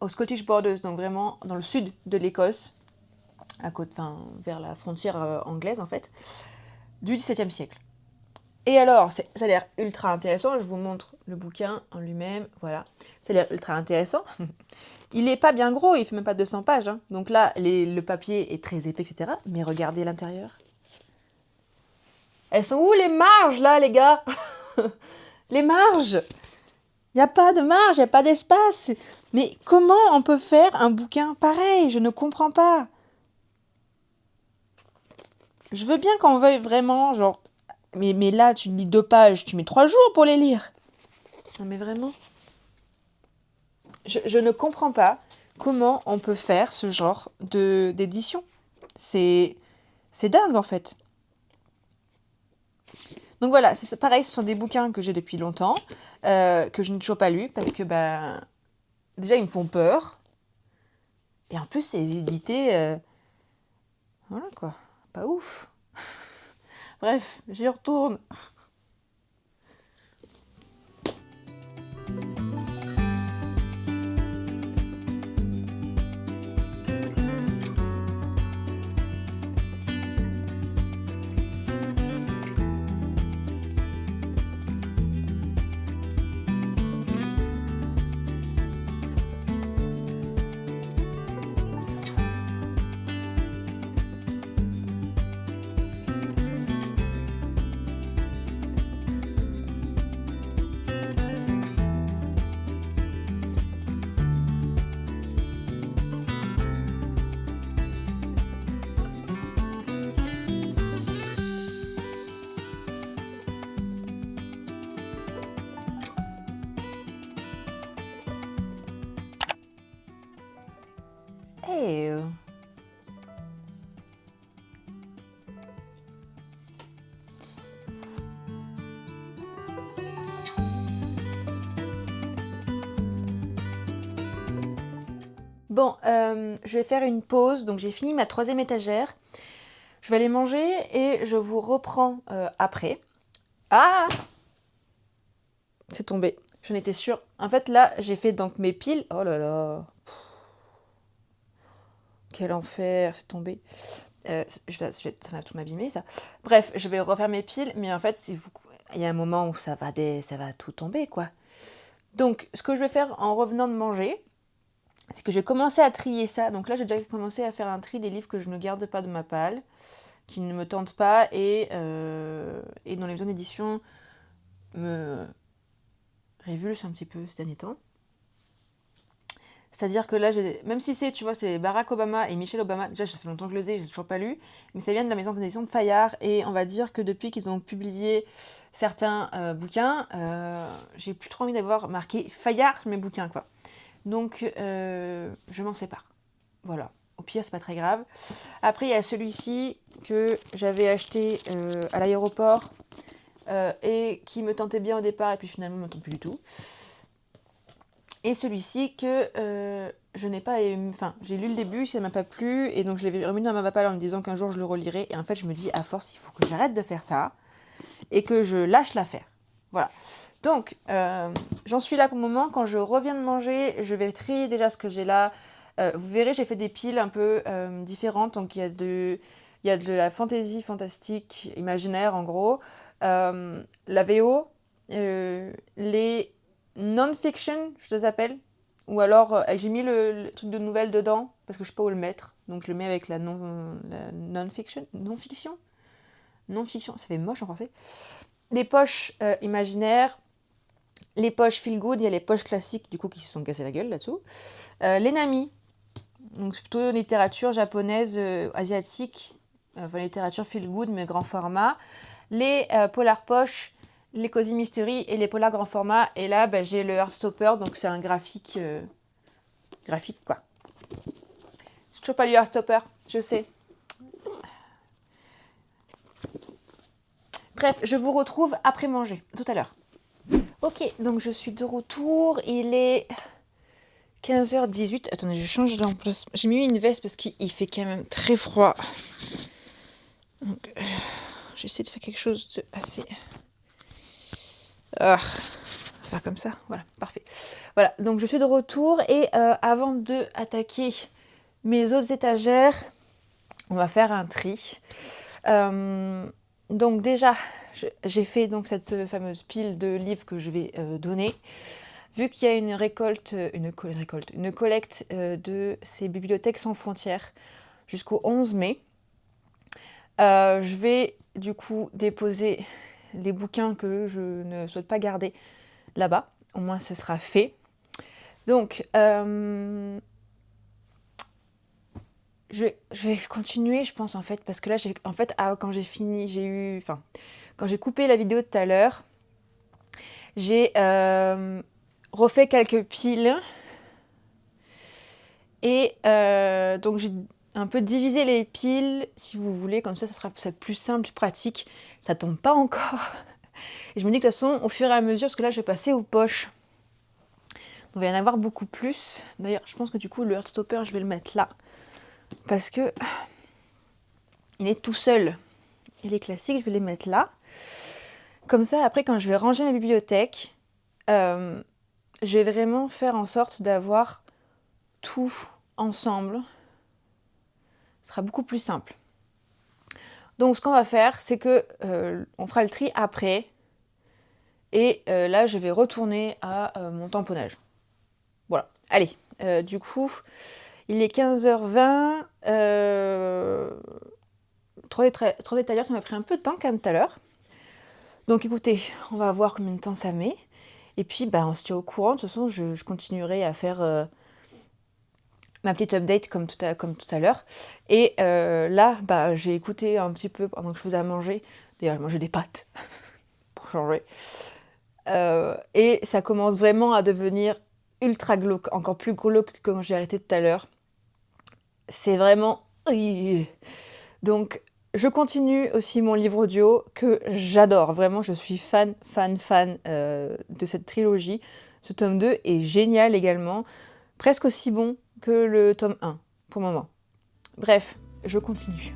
aux Scottish Borders, donc vraiment dans le sud de l'Écosse, vers la frontière anglaise en fait, du XVIIe siècle. Et alors, ça a l'air ultra intéressant. Je vous montre le bouquin en lui-même. Voilà, ça a l'air ultra intéressant. Il est pas bien gros, il fait même pas 200 pages. Hein. Donc là, le papier est très épais, etc. Mais regardez l'intérieur. Elles sont où les marges, là, les gars? Les marges! Il n'y a pas de marge, il n'y a pas d'espace. Mais comment on peut faire un bouquin pareil? Je ne comprends pas. Je veux bien qu'on veuille vraiment, genre... Mais là, tu lis 2 pages, tu mets 3 jours pour les lire. Non mais vraiment. Je ne comprends pas comment on peut faire ce genre d'édition. C'est dingue en fait. Donc voilà, c'est pareil, ce sont des bouquins que j'ai depuis longtemps, que je n'ai toujours pas lus parce que déjà ils me font peur. Et en plus c'est édité, voilà quoi, pas ouf. Bref, j'y retourne. Hey. Bon, je vais faire une pause, donc j'ai fini ma 3e étagère. Je vais aller manger et je vous reprends après. Ah! C'est tombé, j'en étais sûre. En fait là, j'ai fait donc mes piles. Oh là là. quel enfer, c'est tombé. Ça va tout m'abîmer, ça. Bref, je vais refaire mes piles, mais en fait, il y a un moment où ça va tout tomber, quoi. Donc, ce que je vais faire en revenant de manger, c'est que je vais commencer à trier ça. Donc là, j'ai déjà commencé à faire un tri des livres que je ne garde pas de ma palle, qui ne me tentent pas, et dont les maisons d'édition me révulsent un petit peu ces derniers temps. C'est-à-dire que là, même si c'est Barack Obama et Michelle Obama, déjà ça fait longtemps que je les ai, j'ai toujours pas lu, mais ça vient de la maison d'édition de Fayard, et on va dire que depuis qu'ils ont publié certains bouquins, j'ai plus trop envie d'avoir marqué Fayard sur mes bouquins, quoi. Donc, je m'en sépare. Voilà. Au pire, c'est pas très grave. Après, il y a celui-ci que j'avais acheté à l'aéroport et qui me tentait bien au départ, et puis finalement, ne me tente plus du tout. Et celui-ci que je n'ai pas aimé. Enfin, j'ai lu le début, ça ne m'a pas plu, et donc je l'ai remis dans ma palle en me disant qu'un jour je le relirai. Et en fait, je me dis, à force, il faut que j'arrête de faire ça et que je lâche l'affaire. Voilà. Donc, j'en suis là pour le moment. Quand je reviens de manger, je vais trier déjà ce que j'ai là. Vous verrez, j'ai fait des piles un peu différentes. Donc, il y a de la fantaisie, fantastique, imaginaire, en gros. La VO, les non-fiction, je les appelle. Ou alors, j'ai mis le truc de nouvelles dedans, parce que je ne sais pas où le mettre. Donc, je le mets avec la non-fiction. Non-fiction, ça fait moche en français. Les poches imaginaires, les poches feel good, il y a les poches classiques, du coup, qui se sont cassées la gueule là-dessous. Les nami, donc c'est plutôt littérature japonaise, asiatique, enfin littérature feel good, mais grand format. Les polar poches, les cozy mystery et les polar grand format. Et là, j'ai le Heartstopper, donc c'est un graphique, quoi. J'ai toujours pas lu Heartstopper, je sais. Bref, je vous retrouve après manger, tout à l'heure. Ok, donc je suis de retour, il est 15h18. Attendez, je change d'emplacement. J'ai mis une veste parce qu'il fait quand même très froid. Donc, j'essaie de faire quelque chose de assez... faire comme ça, voilà, parfait. Voilà, donc je suis de retour et avant de attaquer mes autres étagères, on va faire un tri. Donc déjà, j'ai fait donc cette fameuse pile de livres que je vais donner. Vu qu'il y a une collecte de ces bibliothèques sans frontières jusqu'au 11 mai, je vais du coup déposer les bouquins que je ne souhaite pas garder là-bas. Au moins, ce sera fait. Donc, je vais continuer, je pense, en fait, parce que là, quand j'ai fini, quand j'ai coupé la vidéo de tout à l'heure, j'ai refait quelques piles et donc j'ai un peu divisé les piles, si vous voulez, comme ça sera plus simple, plus pratique. Ça tombe pas encore. Et je me dis que de toute façon, au fur et à mesure, parce que là, je vais passer aux poches. On va y en avoir beaucoup plus. D'ailleurs, je pense que du coup, le Heartstopper, je vais le mettre là. Parce que il est tout seul. Et les classiques, je vais les mettre là. Comme ça, après, quand je vais ranger ma bibliothèque, je vais vraiment faire en sorte d'avoir tout ensemble. Ce sera beaucoup plus simple. Donc, ce qu'on va faire, c'est que on fera le tri après. Et là, je vais retourner à mon tamponnage. Voilà. Allez, du coup, il est 15h20. 3 détailleurs, ça m'a pris un peu de temps quand même tout à l'heure. Donc écoutez, on va voir combien de temps ça met. Et puis, on se tient au courant. De toute façon, je continuerai à faire ma petite update comme tout à l'heure. Et là, j'ai écouté un petit peu pendant que je faisais à manger. D'ailleurs, je mangeais des pâtes pour changer. Et ça commence vraiment à devenir ultra glauque, encore plus glauque que quand j'ai arrêté tout à l'heure. C'est vraiment... Donc, je continue aussi mon livre audio que j'adore. Vraiment, je suis fan de cette trilogie. Ce tome 2 est génial également. Presque aussi bon que le tome 1, pour le moment. Bref, je continue.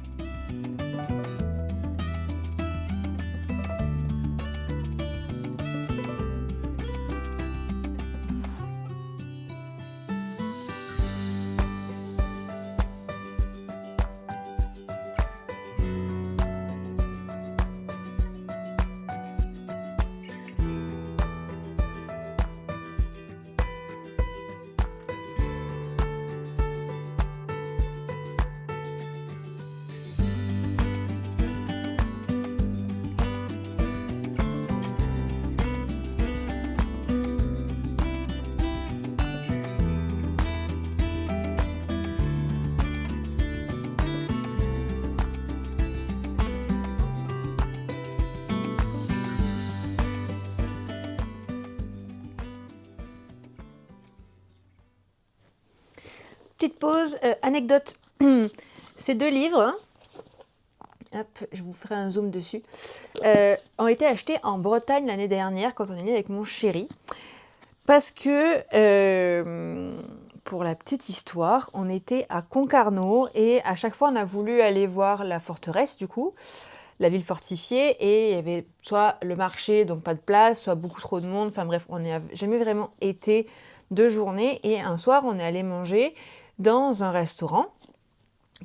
petite pause. Anecdote. Ces 2 livres, hein, hop, je vous ferai un zoom dessus, ont été achetés en Bretagne l'année dernière quand on est allé avec mon chéri. Parce que, pour la petite histoire, on était à Concarneau et à chaque fois on a voulu aller voir la forteresse du coup, la ville fortifiée, et il y avait soit le marché, donc pas de place, soit beaucoup trop de monde, enfin bref, on n'a jamais vraiment été 2 journées, et un soir on est allé manger dans un restaurant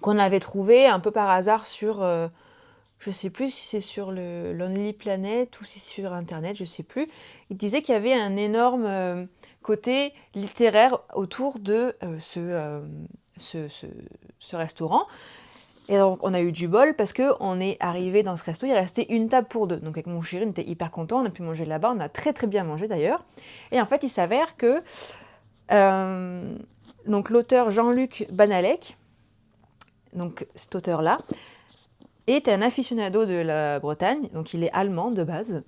qu'on avait trouvé un peu par hasard sur, je sais plus si c'est sur le Lonely Planet ou si c'est sur internet, je sais plus. Il disait qu'il y avait un énorme côté littéraire autour de ce restaurant. Et donc on a eu du bol parce qu'on est arrivé dans ce resto, il restait une table pour 2. Donc avec mon chéri, on était hyper contents, on a pu manger là-bas, on a très très bien mangé d'ailleurs. Et en fait, il s'avère que donc l'auteur Jean-Luc Banalec, donc cet auteur-là, est un aficionado de la Bretagne, donc il est allemand de base,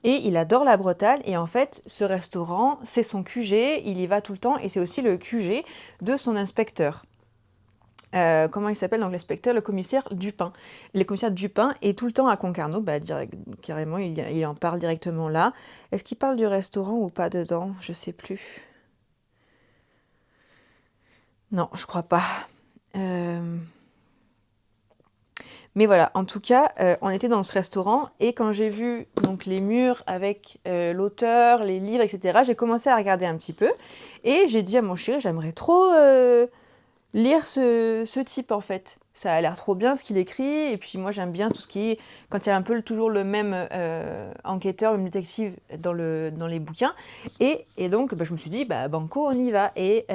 et il adore la Bretagne, et en fait, ce restaurant, c'est son QG, il y va tout le temps, et c'est aussi le QG de son inspecteur. Comment il s'appelle donc l'inspecteur? Le commissaire Dupin. Le commissaire Dupin est tout le temps à Concarneau, carrément, il en parle directement là. Est-ce qu'il parle du restaurant ou pas dedans? Je sais plus. Non, je crois pas. Mais voilà, en tout cas, on était dans ce restaurant, et quand j'ai vu donc les murs avec l'auteur, les livres, etc., j'ai commencé à regarder un petit peu, et j'ai dit à mon chéri, j'aimerais trop lire ce type en fait. Ça a l'air trop bien ce qu'il écrit, et puis moi j'aime bien tout ce qui est, quand il y a un peu toujours le même enquêteur, le même détective dans les bouquins, et donc je me suis dit, banco, on y va, et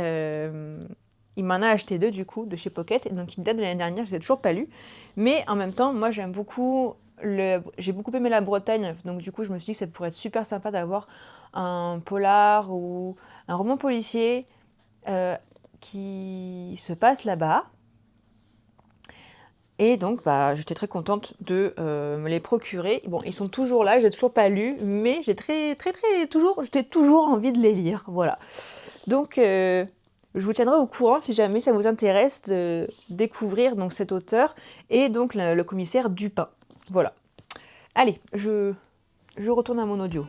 il m'en a acheté 2 du coup, de chez Pocket, et donc il date de l'année dernière, je ne les ai toujours pas lus, mais en même temps, moi j'aime beaucoup, j'ai beaucoup aimé la Bretagne, donc du coup je me suis dit que ça pourrait être super sympa d'avoir un polar ou un roman policier qui se passe là-bas. Et donc, j'étais très contente de me les procurer. Bon, ils sont toujours là, je les ai toujours pas lus, mais j'ai j'étais toujours envie de les lire, voilà. Donc, je vous tiendrai au courant si jamais ça vous intéresse de découvrir donc cet auteur et donc le commissaire Dupin. Voilà. Allez, je retourne à mon audio.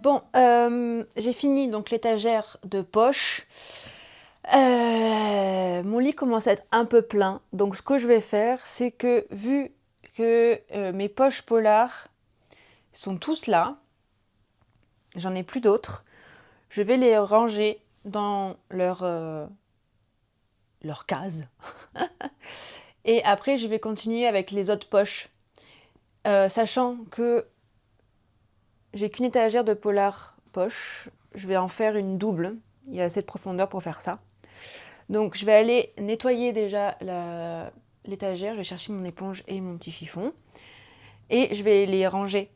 Bon, j'ai fini donc l'étagère de poche. Mon lit commence à être un peu plein, donc ce que je vais faire, c'est que vu que mes poches polars sont tous là, j'en ai plus d'autres, je vais les ranger dans leur case. Et après, je vais continuer avec les autres poches, sachant que j'ai qu'une étagère de polar poche, je vais en faire une double, il y a assez de profondeur pour faire ça. Donc je vais aller nettoyer déjà l'étagère, je vais chercher mon éponge et mon petit chiffon, et je vais les ranger.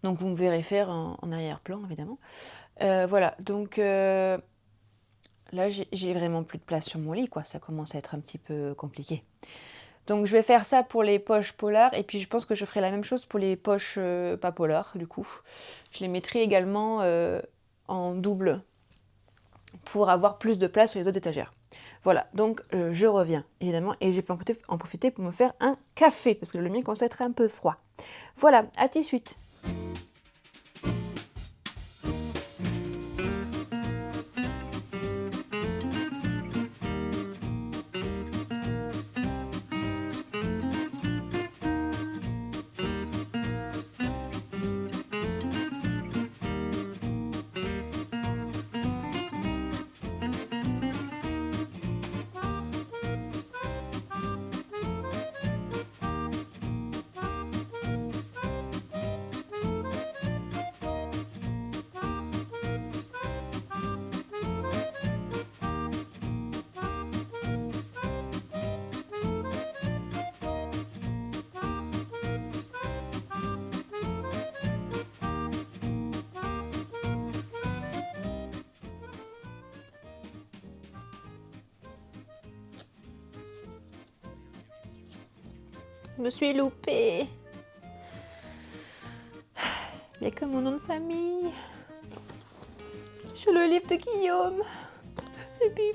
Donc vous me verrez faire en arrière-plan évidemment. Voilà, donc là j'ai vraiment plus de place sur mon lit, quoi. Ça commence à être un petit peu compliqué. Donc je vais faire ça pour les poches polars, et puis je pense que je ferai la même chose pour les poches pas polars du coup. Je les mettrai également en double pour avoir plus de place sur les autres étagères. Voilà, donc je reviens évidemment, et j'ai fait en profiter pour me faire un café parce que le mien commence à être un peu froid. Voilà, à tout de suite. Je me suis loupée. Il n'y a que mon nom de famille. Sur le livre de Guillaume. Et puis.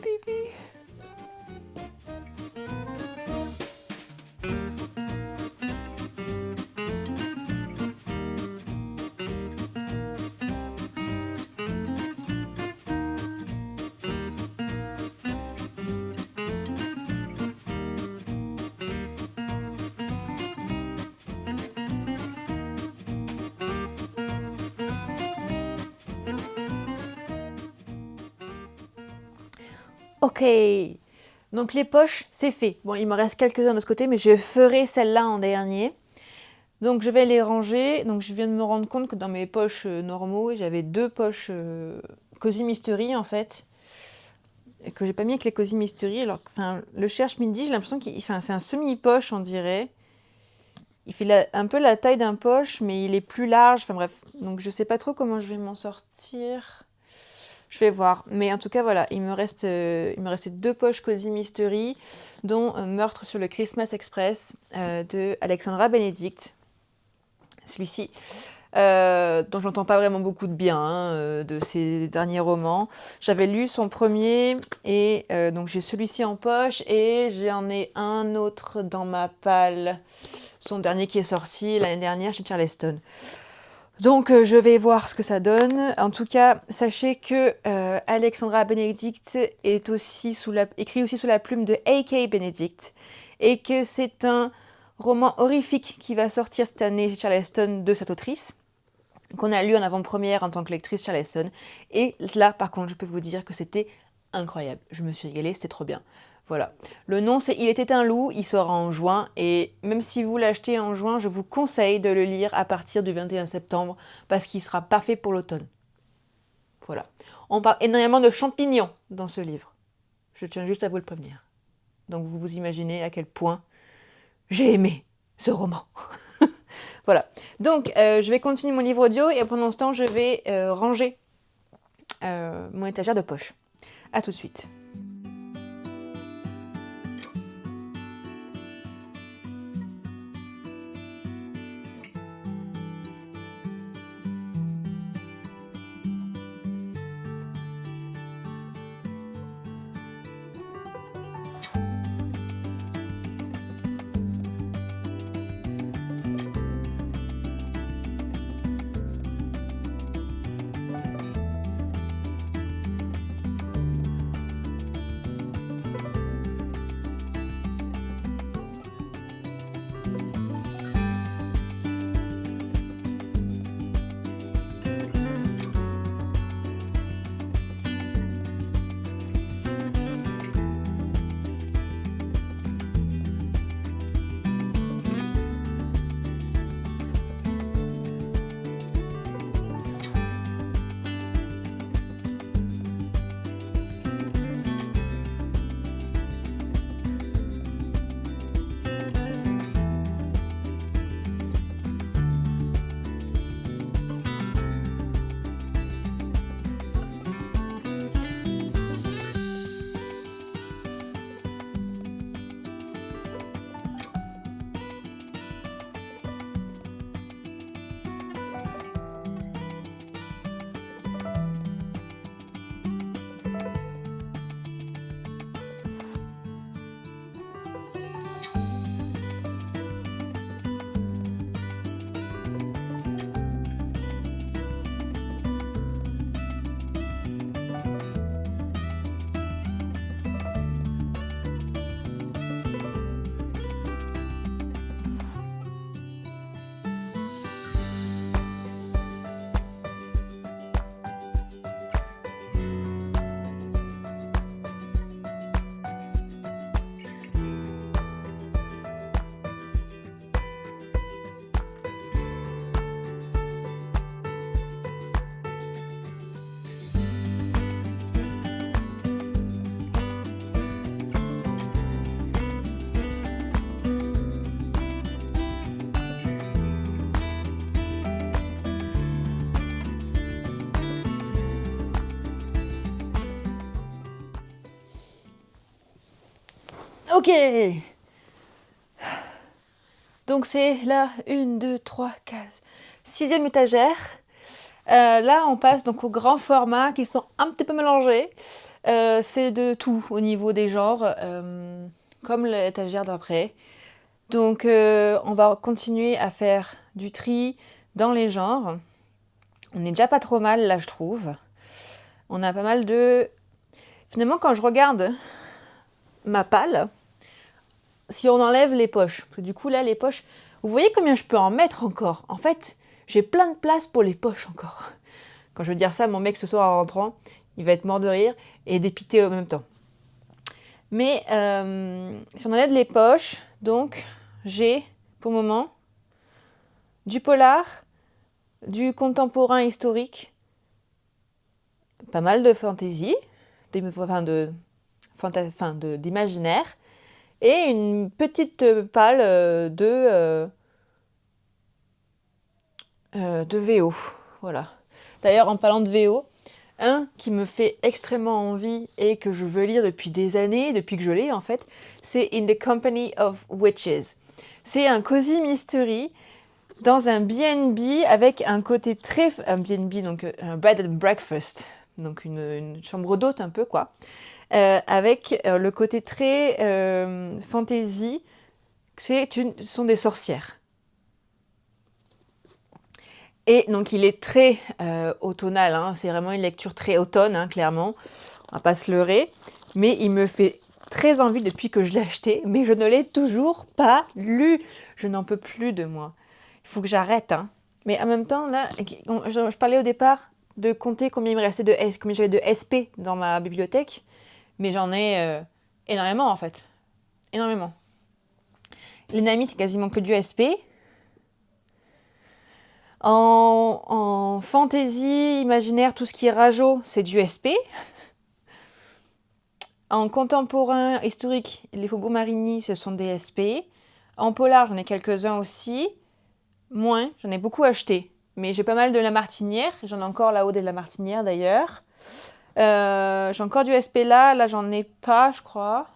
Ok, donc les poches, c'est fait. Bon, il me reste quelques-uns de ce côté, mais je ferai celle-là en dernier. Donc je vais les ranger. Donc je viens de me rendre compte que dans mes poches normaux, j'avais 2 poches Cozy Mystery en fait, que j'ai pas mis avec les Cozy Mystery. Alors, le cherche midi, j'ai l'impression c'est un semi-poche, on dirait. Il fait un peu la taille d'un poche, mais il est plus large. Enfin bref, donc je sais pas trop comment je vais m'en sortir. Je vais voir. Mais en tout cas, voilà, il me restait 2 poches Cozy Mystery, dont Meurtre sur le Christmas Express de Alexandra Benedict. Celui-ci, dont j'entends pas vraiment beaucoup de bien de ses derniers romans. J'avais lu son premier et donc j'ai celui-ci en poche et j'en ai un autre dans ma palle. Son dernier qui est sorti l'année dernière chez Charleston. Donc je vais voir ce que ça donne. En tout cas, sachez que Alexandra Benedict est aussi écrit aussi sous la plume de A.K. Benedict et que c'est un roman horrifique qui va sortir cette année chez Charleston de cette autrice, qu'on a lu en avant-première en tant que lectrice Charleston. Et là, par contre, je peux vous dire que c'était incroyable. Je me suis régalée, c'était trop bien. Voilà. Le nom, c'est Il était un loup, il sort en juin, et même si vous l'achetez en juin, je vous conseille de le lire à partir du 21 septembre, parce qu'il sera parfait pour l'automne. Voilà. On parle énormément de champignons dans ce livre. Je tiens juste à vous le prévenir. Donc vous vous imaginez à quel point j'ai aimé ce roman. Voilà. Donc, je vais continuer mon livre audio, et pendant ce temps, je vais ranger mon étagère de poche. À tout de suite. Ok. Donc c'est là, 1, 2, 3, 4, 6e étagère. Là, on passe donc aux grands formats qui sont un petit peu mélangés. C'est de tout au niveau des genres, comme l'étagère d'après. Donc, on va continuer à faire du tri dans les genres. On n'est déjà pas trop mal, là, je trouve. On a pas mal de... Finalement, quand je regarde ma palle, si on enlève les poches, parce que du coup, là, les poches... Vous voyez combien je peux en mettre encore? En fait, j'ai plein de place pour les poches encore. Quand je veux dire ça, mon mec, ce soir, en rentrant, il va être mort de rire et dépité en même temps. Mais si on enlève les poches, donc, j'ai, pour le moment, du polar, du contemporain historique, pas mal de fantaisie, d'imaginaire, et une petite palle de VO. Voilà. D'ailleurs, en parlant de VO, un qui me fait extrêmement envie et que je veux lire depuis des années, depuis que je l'ai en fait, c'est In the Company of Witches. C'est un cozy mystery dans un B&B avec un côté très... Un B&B, donc un bed and breakfast, donc une chambre d'hôte un peu quoi, avec le côté très fantasy, ce sont des sorcières. Et donc il est très automnal, hein, c'est vraiment une lecture très automne, hein, clairement, on va pas se leurrer, mais il me fait très envie depuis que je l'ai acheté, mais je ne l'ai toujours pas lu, je n'en peux plus de moi. Il faut que j'arrête, hein. Mais en même temps, là, je parlais au départ de compter combien il me restait combien j'avais de SP dans ma bibliothèque, mais j'en ai énormément en fait, énormément. Les Namis, c'est quasiment que du SP. En fantasy, imaginaire, tout ce qui est rageot, c'est du SP. En contemporain, historique, les Faubourg Marigny, ce sont des SP. En polar, j'en ai quelques-uns aussi. Moins, j'en ai beaucoup acheté. Mais j'ai pas mal de La Martinière. J'en ai encore là-haut de La Martinière d'ailleurs. J'ai encore du SP là. Là, j'en ai pas, je crois.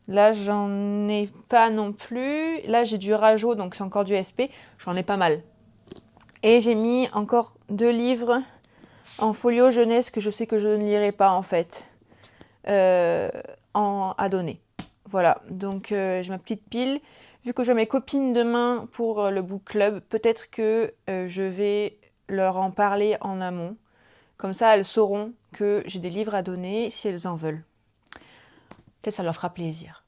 Là, j'en ai pas non plus. Là, j'ai du rageot, donc c'est encore du SP. J'en ai pas mal. Et j'ai mis encore 2 livres en folio jeunesse que je sais que je ne lirai pas en fait à donner. Voilà, donc j'ai ma petite pile. Vu que j'ai mes copines demain pour le book club, peut-être que je vais leur en parler en amont. Comme ça, elles sauront que j'ai des livres à donner si elles en veulent. Peut-être ça leur fera plaisir.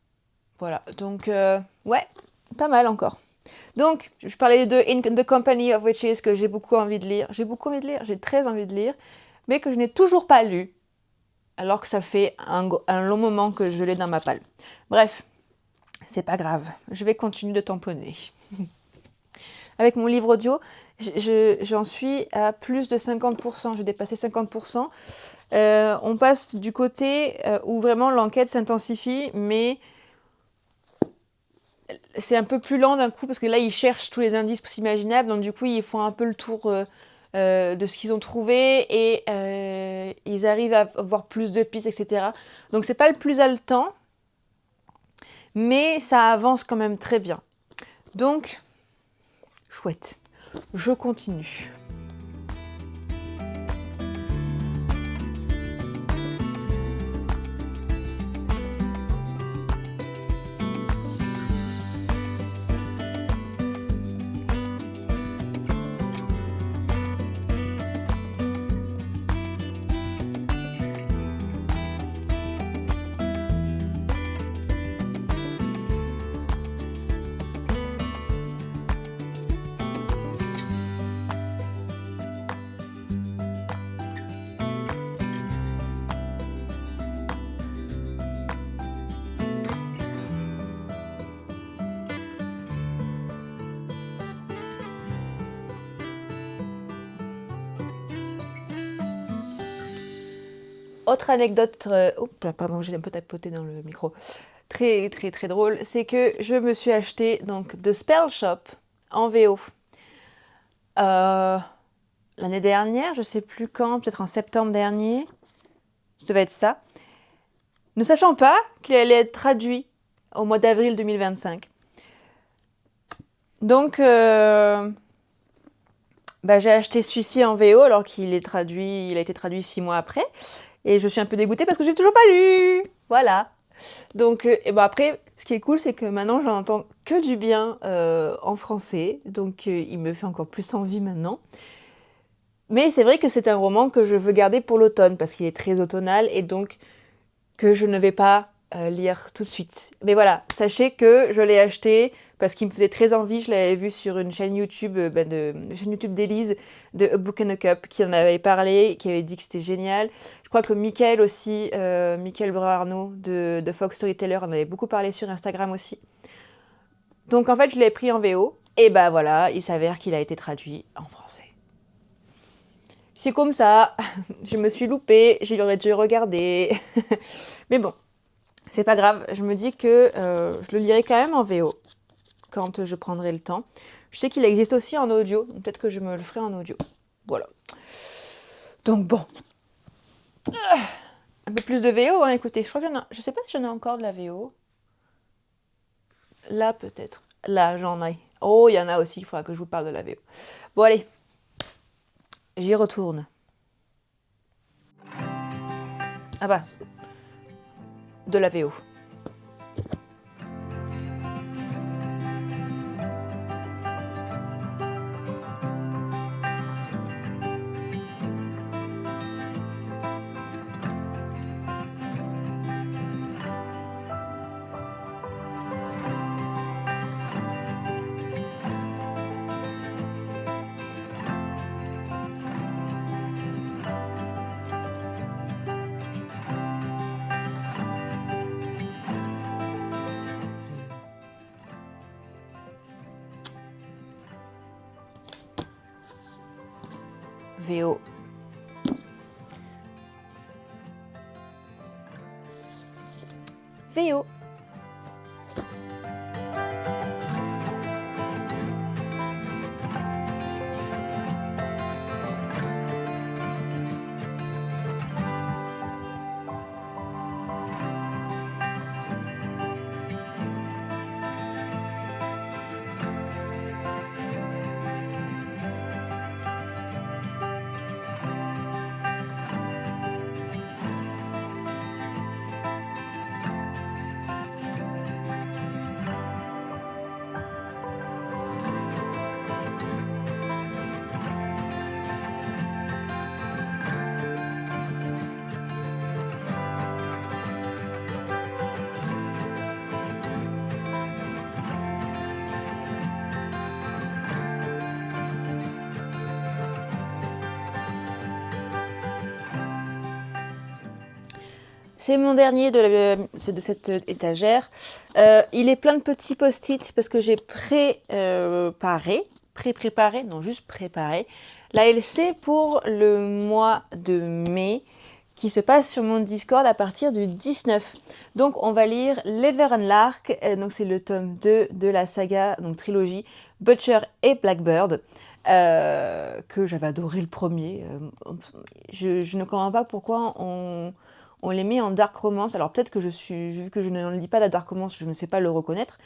Voilà, donc ouais, pas mal encore. Donc, je parlais de In the Company of Witches que j'ai beaucoup envie de lire. J'ai très envie de lire, mais que je n'ai toujours pas lu, alors que ça fait un long moment que je l'ai dans ma palle. Bref, c'est pas grave, je vais continuer de tamponner. Avec mon livre audio, j'en suis à plus de 50%, j'ai dépassé 50%. On passe du côté où vraiment l'enquête s'intensifie, mais... c'est un peu plus lent d'un coup parce que là ils cherchent tous les indices imaginables, donc du coup ils font un peu le tour de ce qu'ils ont trouvé et ils arrivent à voir plus de pistes, etc. Donc c'est pas le plus haletant, mais ça avance quand même très bien. Donc, chouette, je continue. Autre anecdote, pardon, j'ai un peu tapoté dans le micro, très très très drôle, c'est que je me suis acheté donc The Spell Shop en VO. L'année dernière, je sais plus quand, peut-être en septembre dernier, ça devait être ça, ne sachant pas qu'il allait être traduit au mois d'avril 2025. Donc, j'ai acheté celui-ci en VO alors qu'il est traduit, il a été traduit 6 mois après. Et je suis un peu dégoûtée parce que j'ai toujours pas lu. Voilà. Donc, après, ce qui est cool, c'est que maintenant, j'en entends que du bien en français. Donc, il me fait encore plus envie maintenant. Mais c'est vrai que c'est un roman que je veux garder pour l'automne parce qu'il est très automnal et donc que je ne vais pas lire tout de suite. Mais voilà, sachez que je l'ai acheté parce qu'il me faisait très envie. Je l'avais vu sur une chaîne YouTube, d'Élise, de A Book and a Cup, qui en avait parlé, qui avait dit que c'était génial. Je crois que Michael aussi, Michael Bravo-Arnaud de Fox Storyteller en avait beaucoup parlé sur Instagram aussi. Donc en fait, je l'ai pris en VO. Et voilà, il s'avère qu'il a été traduit en français. C'est comme ça, je me suis loupée, j'aurais dû regarder. Mais bon, c'est pas grave, je me dis que je le lirai quand même en VO, quand je prendrai le temps. Je sais qu'il existe aussi en audio, donc peut-être que je me le ferai en audio. Voilà. Donc bon. Un peu plus de VO, hein, écoutez, je crois qu'il y en a... Je sais pas si j'en ai encore de la VO. Là, peut-être. Là, j'en ai. Oh, il y en a aussi, il faudra que je vous parle de la VO. Bon, allez. J'y retourne. Ah bah. De la VO. VO. VO. C'est mon dernier c'est de cette étagère. Il est plein de petits post-it parce que j'ai préparé, non juste préparé, la LC pour le mois de mai qui se passe sur mon Discord à partir du 19. Donc on va lire Leather and Lark, donc c'est le tome 2 de la saga, donc trilogie Butcher et Blackbird. Que j'avais adoré le premier. Je ne comprends pas pourquoi on les met en dark romance. Alors peut-être que vu que je ne lis pas la dark romance, je ne sais pas le reconnaître,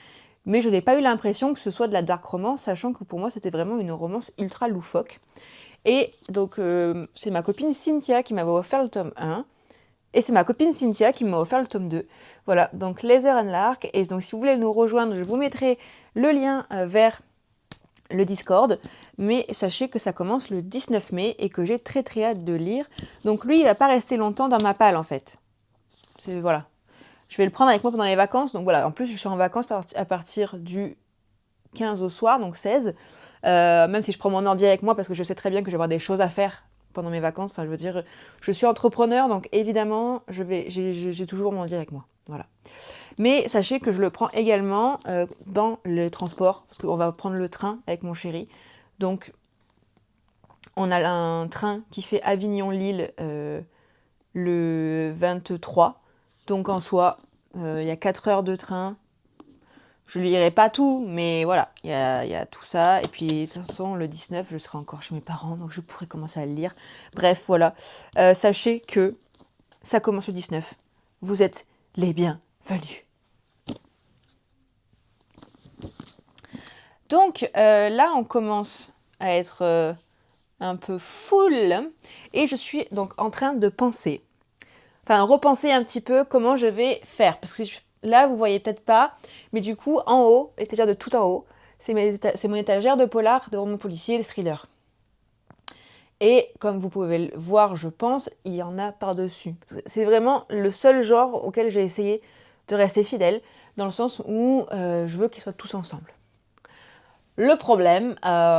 mais je n'ai pas eu l'impression que ce soit de la dark romance, sachant que pour moi c'était vraiment une romance ultra loufoque. Et donc c'est ma copine Cynthia qui m'avait offert le tome 1, et c'est ma copine Cynthia qui m'a offert le tome 2. Voilà, donc Leather and Lark, et donc si vous voulez nous rejoindre, je vous mettrai le lien vers le Discord, mais sachez que ça commence le 19 mai et que j'ai très très hâte de lire. Donc lui, il va pas rester longtemps dans ma palle en fait. Voilà. Je vais le prendre avec moi pendant les vacances. Donc voilà, en plus je suis en vacances à partir du 15 au soir, donc 16. Même si je prends mon ordi avec moi parce que je sais très bien que je vais avoir des choses à faire pendant mes vacances. Enfin, je veux dire, je suis entrepreneur, donc évidemment, j'ai toujours mon ordi avec moi. Voilà. Mais sachez que je le prends également dans le transport, parce qu'on va prendre le train avec mon chéri. Donc, on a un train qui fait Avignon-Lille le 23. Donc, en soi, il y a 4 heures de train. Je ne lirai pas tout, mais voilà, il y a tout ça. Et puis, de toute façon, le 19, je serai encore chez mes parents, donc je pourrai commencer à le lire. Bref, voilà. Sachez que ça commence le 19. Vous êtes les bienvenus. Donc là, on commence à être un peu full et je suis donc en train de penser, enfin repenser un petit peu comment je vais faire. Parce que là, vous voyez peut-être pas, mais du coup, en haut, c'est-à-dire de tout en haut, c'est mon étagère de polar, de romans policiers, de thrillers. Et comme vous pouvez le voir, je pense, il y en a par-dessus. C'est vraiment le seul genre auquel j'ai essayé de rester fidèle, dans le sens où je veux qu'ils soient tous ensemble. Le problème,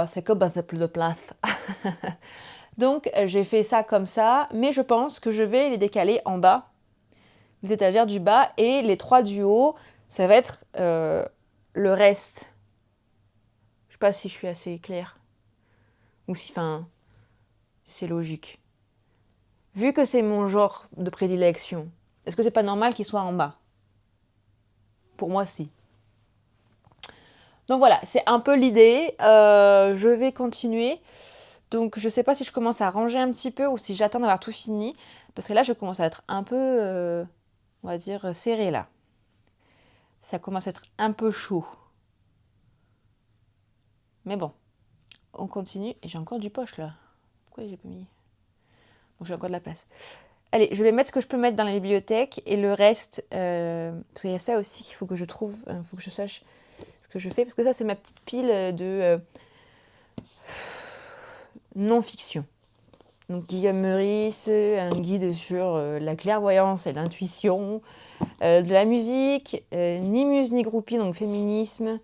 c'est que c'est plus de place. Donc j'ai fait ça comme ça, mais je pense que je vais les décaler en bas, les étagères du bas, et les 3 du haut, ça va être le reste. Je sais pas si je suis assez claire. Ou si, enfin, c'est logique. Vu que c'est mon genre de prédilection, est-ce que c'est pas normal qu'il soit en bas? Pour moi, si. Donc voilà, c'est un peu l'idée. Je vais continuer. Donc je sais pas si je commence à ranger un petit peu ou si j'attends d'avoir tout fini. Parce que là, je commence à être un peu, on va dire, serré là. Ça commence à être un peu chaud. Mais bon, on continue. Et j'ai encore du poche là. Pourquoi j'ai pas mis? Bon, j'ai encore de la place. Allez, je vais mettre ce que je peux mettre dans la bibliothèque et le reste, parce qu'il y a ça aussi qu'il faut que je trouve, il faut que je sache ce que je fais, parce que ça c'est ma petite pile de non-fiction. Donc Guillaume Meurice, un guide sur la clairvoyance et l'intuition, de la musique, ni muse ni groupie, donc féminisme,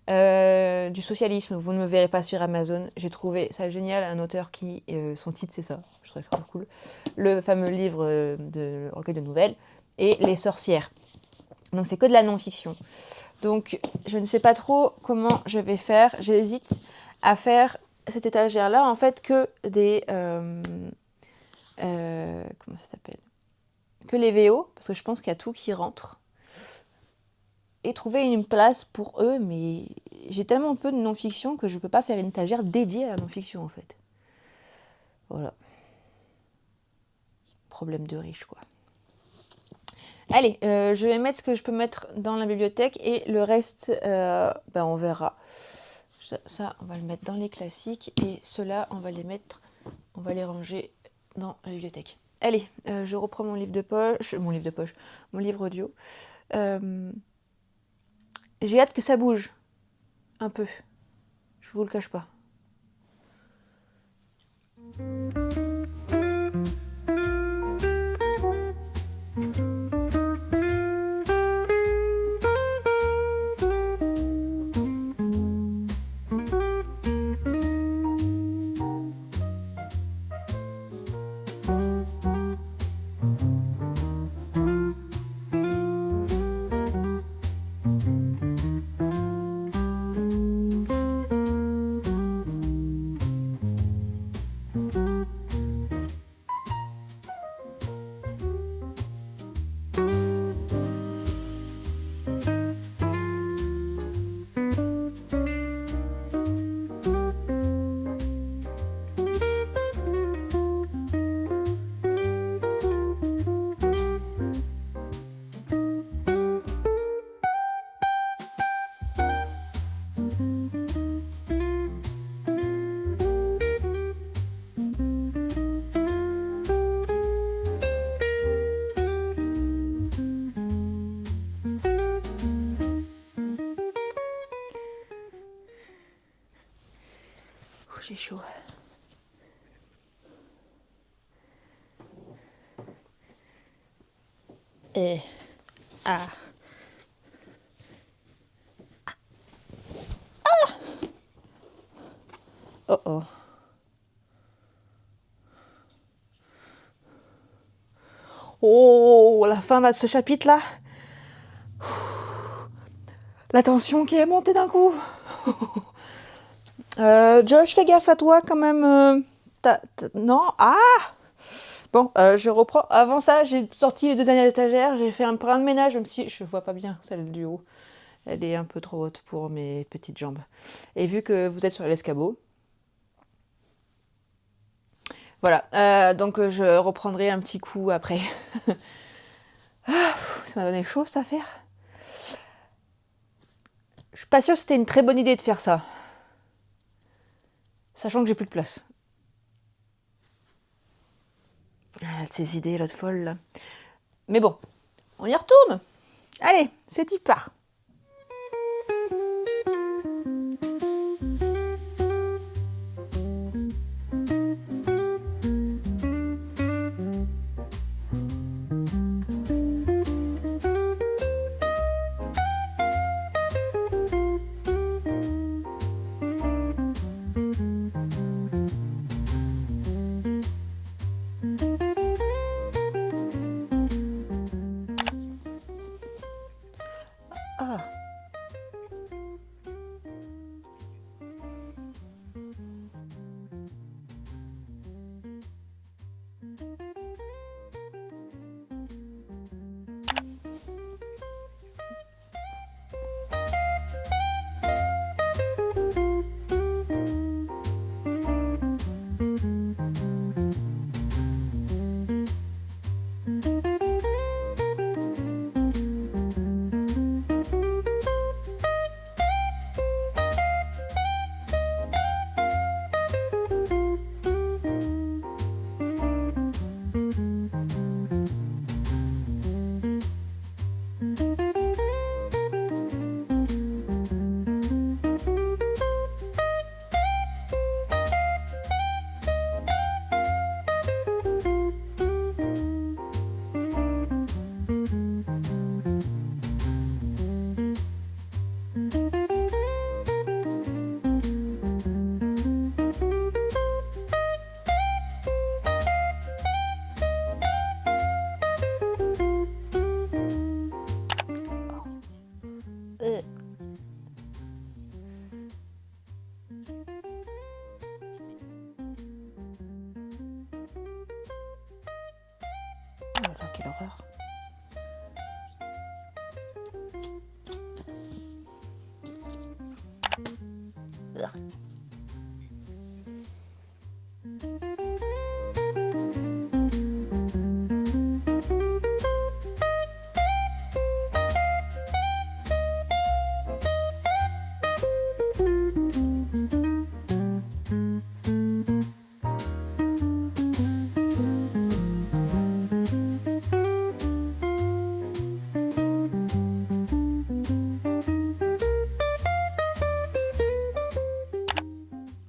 du socialisme, vous ne me verrez pas sur Amazon. J'ai trouvé ça génial, un auteur qui, son titre c'est ça, je trouve ça cool. Le fameux livre de recueil de nouvelles, et Les sorcières. Donc c'est que de la non-fiction. Donc je ne sais pas trop comment je vais faire. J'hésite à faire cette étagère-là, en fait, que des... comment ça s'appelle? Que les VO, parce que je pense qu'il y a tout qui rentre. Et trouver une place pour eux, mais j'ai tellement peu de non-fiction que je ne peux pas faire une étagère dédiée à la non-fiction, en fait. Voilà. Problème de riche, quoi. Allez, je vais mettre ce que je peux mettre dans la bibliothèque et le reste, on verra. Ça, on va le mettre dans les classiques et ceux-là, on va les ranger dans la bibliothèque. Allez, je reprends mon livre audio. J'ai hâte que ça bouge un peu. Je vous le cache pas. J'ai chaud. Et ah. Oh oh. Oh, la fin de ce chapitre-là. La tension qui est montée d'un coup. Josh, fais gaffe à toi quand même. Non. Ah. Bon, je reprends. Avant ça, j'ai sorti les 2 dernières étagères. J'ai fait un brin de ménage, même si je vois pas bien celle du haut. Elle est un peu trop haute pour mes petites jambes. Et vu que vous êtes sur l'escabeau, voilà. Donc je reprendrai un petit coup après. Ça m'a donné chaud cette affaire. Je suis pas sûre que c'était une très bonne idée de faire ça. Sachant que j'ai plus de place. Ah, ces idées, l'autre folle, là. Mais bon, on y retourne. Allez, c'est y part. Ah. Oh là là, quelle horreur.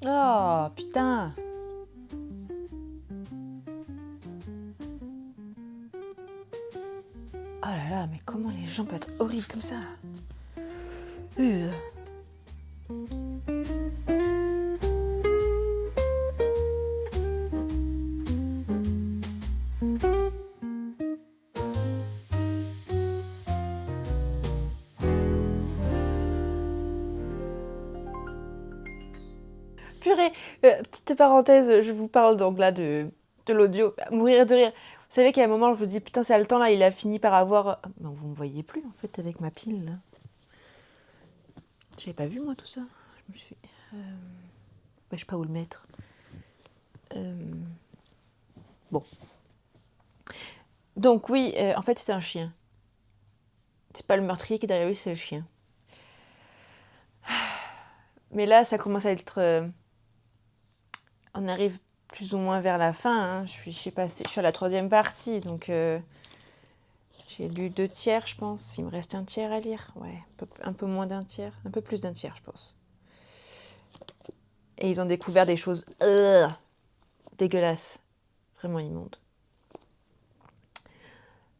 Oh, putain. Oh là là, mais comment les gens peuvent être horribles comme ça? Purée, petite parenthèse, je vous parle donc là de l'audio. Mourir de rire. Vous savez qu'à un moment, je vous dis, putain, c'est le temps là, il a fini par avoir. Non, vous me voyez plus en fait avec ma pile là. J'avais pas vu moi tout ça. Je me suis. Je sais pas où le mettre. Bon. Donc oui, en fait, c'est un chien. C'est pas le meurtrier qui est derrière lui, c'est le chien. Mais là, ça commence à être. On arrive plus ou moins vers la fin. Hein. Je suis à la 3e partie, donc j'ai lu 2 tiers, je pense. Il me reste un tiers à lire. Ouais, un peu moins d'un tiers, un peu plus d'un tiers, je pense. Et ils ont découvert des choses dégueulasses, vraiment immondes.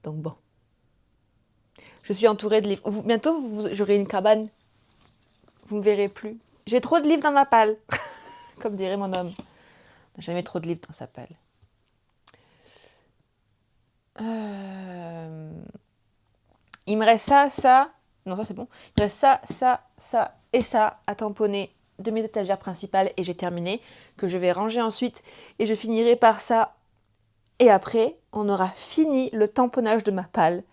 Donc bon. Je suis entourée de livres. Bientôt, j'aurai une cabane. Vous me verrez plus. J'ai trop de livres dans ma palle. Comme dirait mon homme. On n'a jamais trop de livres dans sa palle. Il me reste ça. Non, ça c'est bon. Il me reste ça et ça à tamponner de mes étagères principales et j'ai terminé. Que je vais ranger ensuite et je finirai par ça. Et après, on aura fini le tamponnage de ma palle.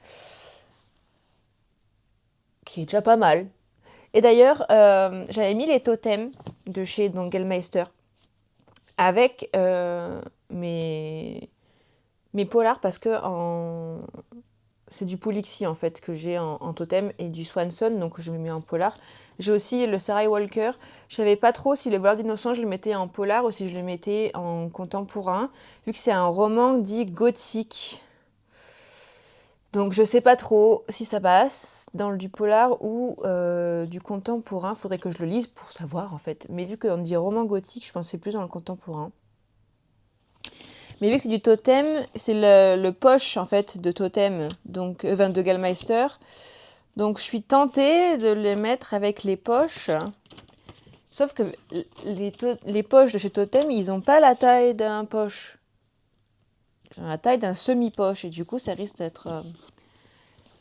Qui est déjà pas mal. Et d'ailleurs, j'avais mis les totems de chez Dongelmeister avec mes polars parce que c'est du Polixi en fait que j'ai en totem et du Swanson, donc je me mets en polar. J'ai aussi le Sarah Walker. Je savais pas trop si le voleur d'innocence je le mettais en polar ou si je le mettais en contemporain, vu que c'est un roman dit gothique. Donc je sais pas trop si ça passe dans du polar ou du contemporain. Faudrait que je le lise pour savoir en fait. Mais vu qu'on dit roman gothique, je pensais plus dans le contemporain. Mais vu que c'est du totem, c'est le poche en fait de totem, donc de Gallmeister. Donc je suis tentée de les mettre avec les poches. Sauf que les poches de chez Totem, ils n'ont pas la taille d'un poche. Ils ont la taille d'un semi-poche et du coup ça risque d'être...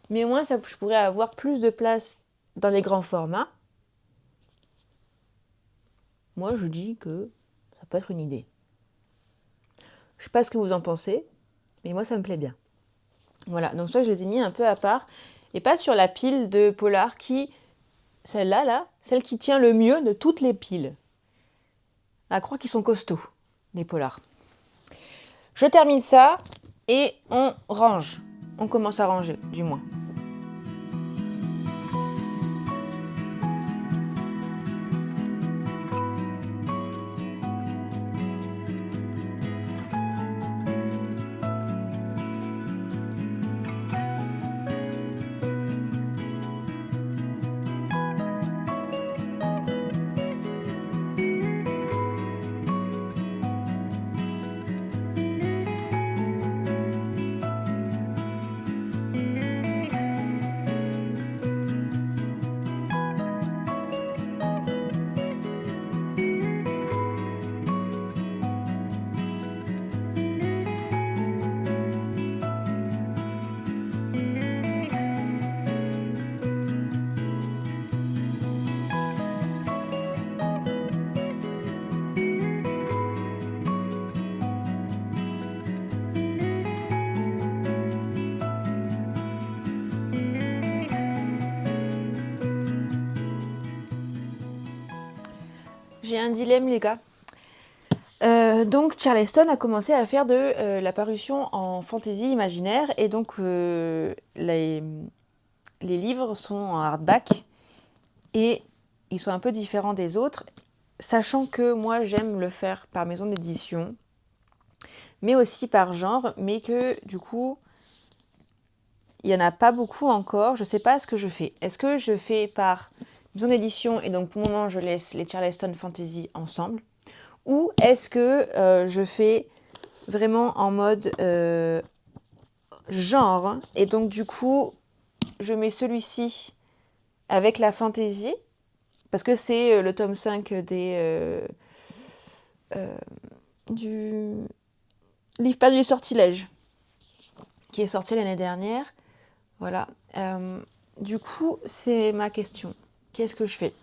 Mais au moins je pourrais avoir plus de place dans les grands formats. Moi je dis que ça peut être une idée. Je sais pas ce que vous en pensez, mais moi ça me plaît bien. Voilà, donc ça je les ai mis un peu à part et pas sur la pile de polar qui, celle-là, là, celle qui tient le mieux de toutes les piles. À croire qu'ils sont costauds, les polars. Je termine ça et on range. On commence à ranger, du moins. J'ai un dilemme, les gars. Donc Charleston a commencé à faire de la parution en fantasy imaginaire et donc les livres sont en hardback et ils sont un peu différents des autres, sachant que moi j'aime le faire par maison d'édition, mais aussi par genre, mais que du coup il n'y en a pas beaucoup encore. Je ne sais pas ce que je fais. Est-ce que je fais par maison d'édition et donc pour le moment je laisse les Charleston Fantasy ensemble? Ou est-ce que je fais vraiment en mode genre et donc du coup je mets celui-ci avec la fantasy parce que c'est le tome 5 du livre perdu des sortilèges qui est sorti l'année dernière. Voilà. Du coup, c'est ma question. Qu'est-ce que je fais?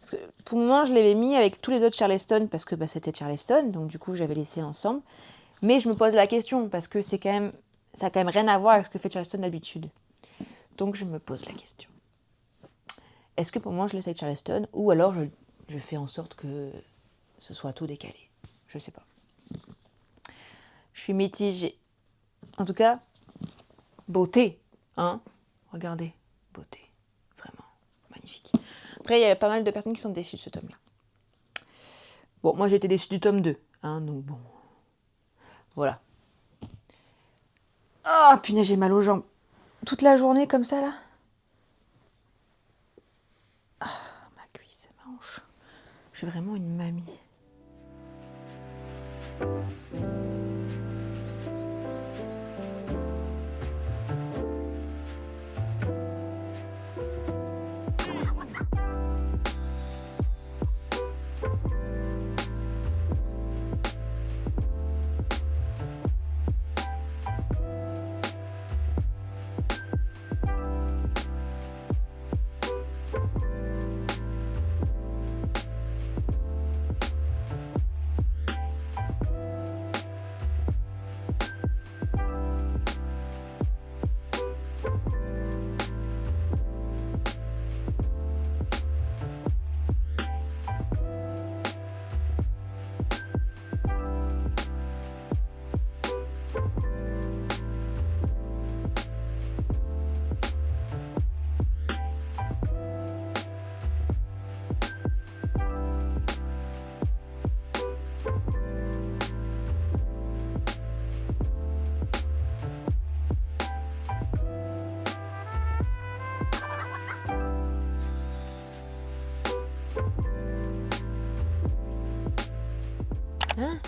Parce que pour le moment, je l'avais mis avec tous les autres Charleston parce que c'était Charleston, donc du coup, j'avais laissé ensemble. Mais je me pose la question parce que ça a quand même rien à voir avec ce que fait Charleston d'habitude. Donc, je me pose la question. Est-ce que pour moi, je laisse avec Charleston ou alors je fais en sorte que ce soit tout décalé? Je sais pas. Je suis mitigée. En tout cas, beauté, hein? Regardez, beauté. Vraiment, magnifique. Après, il y a pas mal de personnes qui sont déçues de ce tome-là. Bon, moi, j'étais déçue du tome 2, hein, donc bon. Voilà. Oh, punaise, j'ai mal aux jambes. Toute la journée comme ça, là. Ah, ma cuisse, ma hanche. Je suis vraiment une mamie. Hein?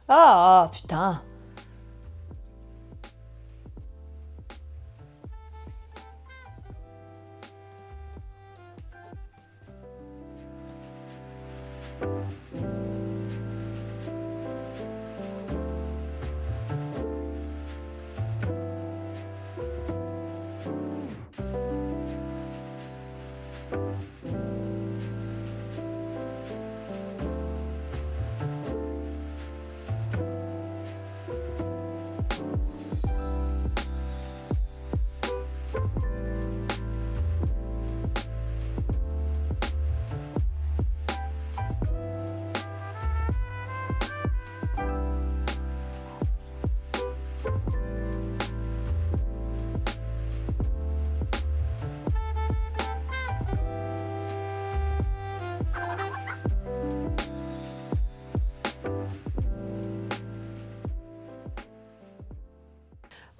Ah, putain.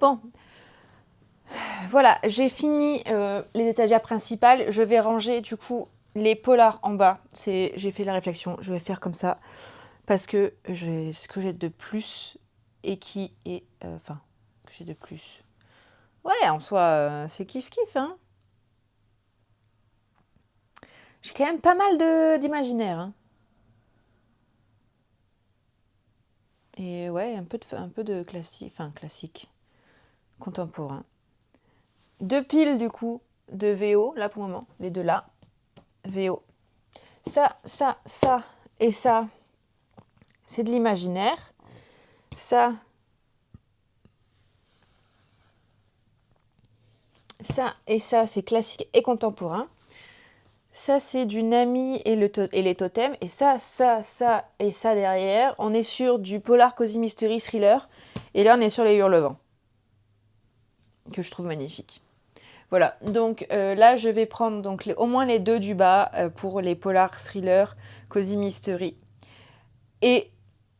Bon, voilà, j'ai fini les étagères principales. Je vais ranger du coup les polars en bas. J'ai fait la réflexion, je vais faire comme ça parce que j'ai ce que j'ai de plus et qui est... Enfin, que j'ai de plus. Ouais, en soi, c'est kiff-kiff, hein. J'ai quand même pas mal d'imaginaire, hein. Et ouais, un peu de classique, enfin classique, contemporain. 2 piles du coup de VO, là pour le moment, les deux là, VO. Ça et ça, c'est de l'imaginaire. Ça et ça, c'est classique et contemporain. Ça, c'est du Nami et les totems. Et ça et ça derrière, on est sur du polar cozy mystery thriller. Et là, on est sur les hurlevents, que je trouve magnifique. Voilà, donc là, je vais prendre donc, au moins les 2 du bas pour les polar thriller cozy mystery. Et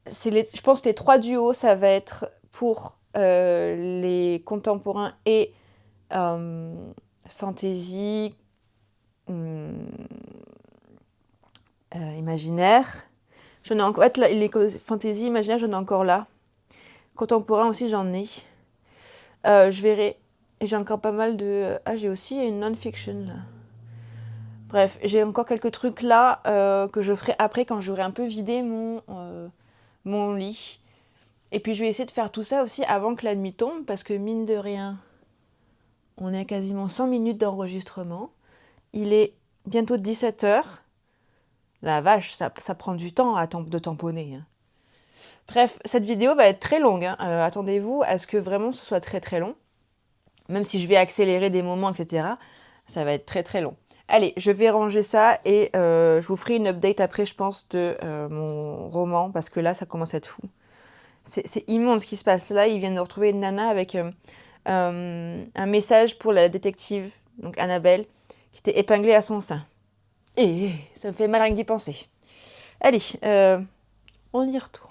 je pense que les 3 du haut, ça va être pour les contemporains et fantasy imaginaire. J'en ai encore, les fantasy imaginaire, j'en ai encore là. Contemporain aussi, j'en ai. Je verrai. Et j'ai encore pas mal de... Ah, j'ai aussi une non-fiction, là. Bref, j'ai encore quelques trucs là que je ferai après quand j'aurai un peu vidé mon lit. Et puis je vais essayer de faire tout ça aussi avant que la nuit tombe, parce que mine de rien, on est à quasiment 100 minutes d'enregistrement. Il est bientôt 17h. La vache, ça prend du temps de tamponner, hein. Bref, cette vidéo va être très longue, hein. Attendez-vous à ce que vraiment ce soit très très long. Même si je vais accélérer des moments, etc. Ça va être très très long. Allez, je vais ranger ça et je vous ferai une update après, je pense, de mon roman, parce que là, ça commence à être fou. C'est immonde ce qui se passe. Là, ils viennent de retrouver une nana avec un message pour la détective, donc Annabelle, qui était épinglée à son sein. Et ça me fait mal rien d'y penser. Allez, on y retourne.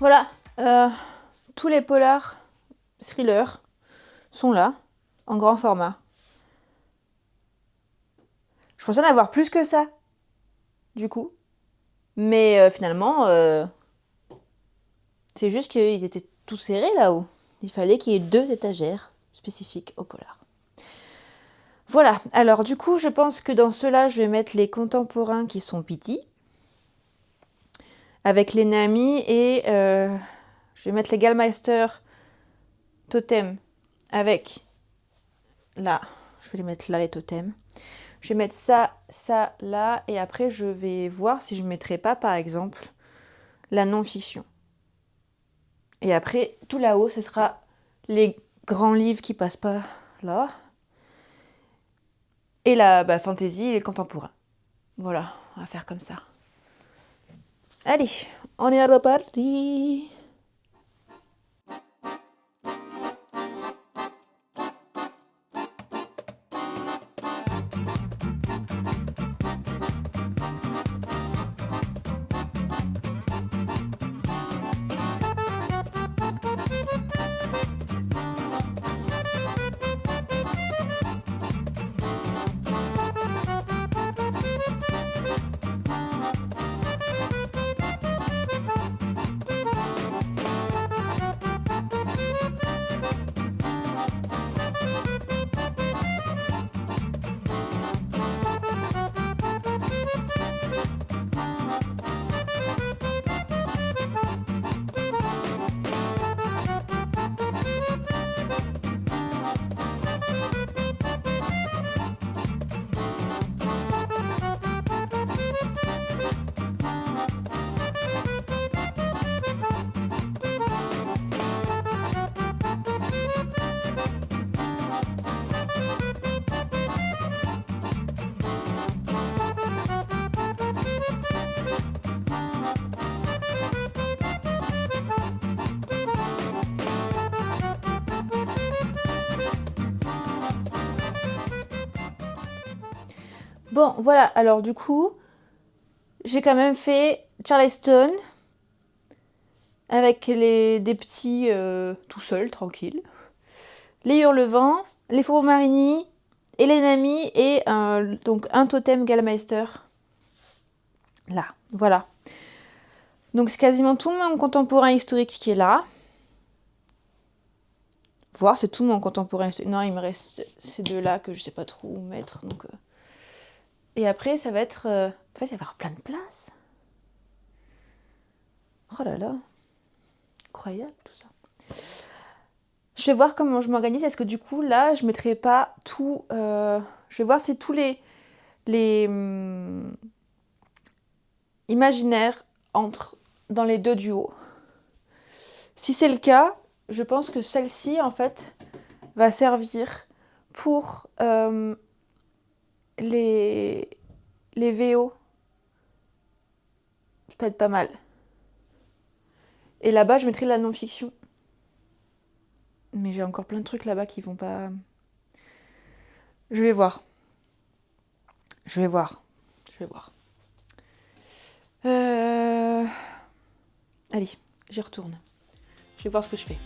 Voilà, tous les polars thrillers sont là, en grand format. Je pensais en avoir plus que ça, du coup. Mais finalement, c'est juste qu'ils étaient tout serrés là-haut. Il fallait qu'il y ait 2 étagères spécifiques au polar. Voilà, alors du coup, je pense que dans ceux-là, je vais mettre les contemporains qui sont petits, avec les Nami, et je vais mettre les Gallmeister Totem avec, là, je vais les mettre là, les totems. Je vais mettre ça, ça, là, et après, je vais voir si je ne mettrai pas, par exemple, la non-fiction. Et après, tout là-haut, ce sera les grands livres qui passent pas là. Et la fantasy et les contemporains. Voilà, on va faire comme ça. Allez, on est reparti. Bon, voilà, alors du coup, j'ai quand même fait Charleston avec des petits tout seuls, tranquilles. Les Hurlevents, les Fourbeaux Marigny et les Nami et donc un totem Gallmeister. Là, voilà. Donc c'est quasiment tout mon contemporain historique qui est là. Voir, c'est tout mon contemporain historique. Non, il me reste ces deux-là que je sais pas trop où mettre. Donc, Et après, ça va être... En fait, il va y avoir plein de places. Oh là là. Incroyable tout ça. Je vais voir comment je m'organise. Est-ce que du coup, là, je mettrai pas tout... Je vais voir si tous les imaginaires entrent dans les 2 duos. Si c'est le cas, je pense que celle-ci, en fait, va servir pour les VO. Ça peut être pas mal. Et là-bas, je mettrai la non-fiction. Mais j'ai encore plein de trucs là-bas qui vont pas... Je vais voir. Allez, j'y retourne. Je vais voir ce que je fais.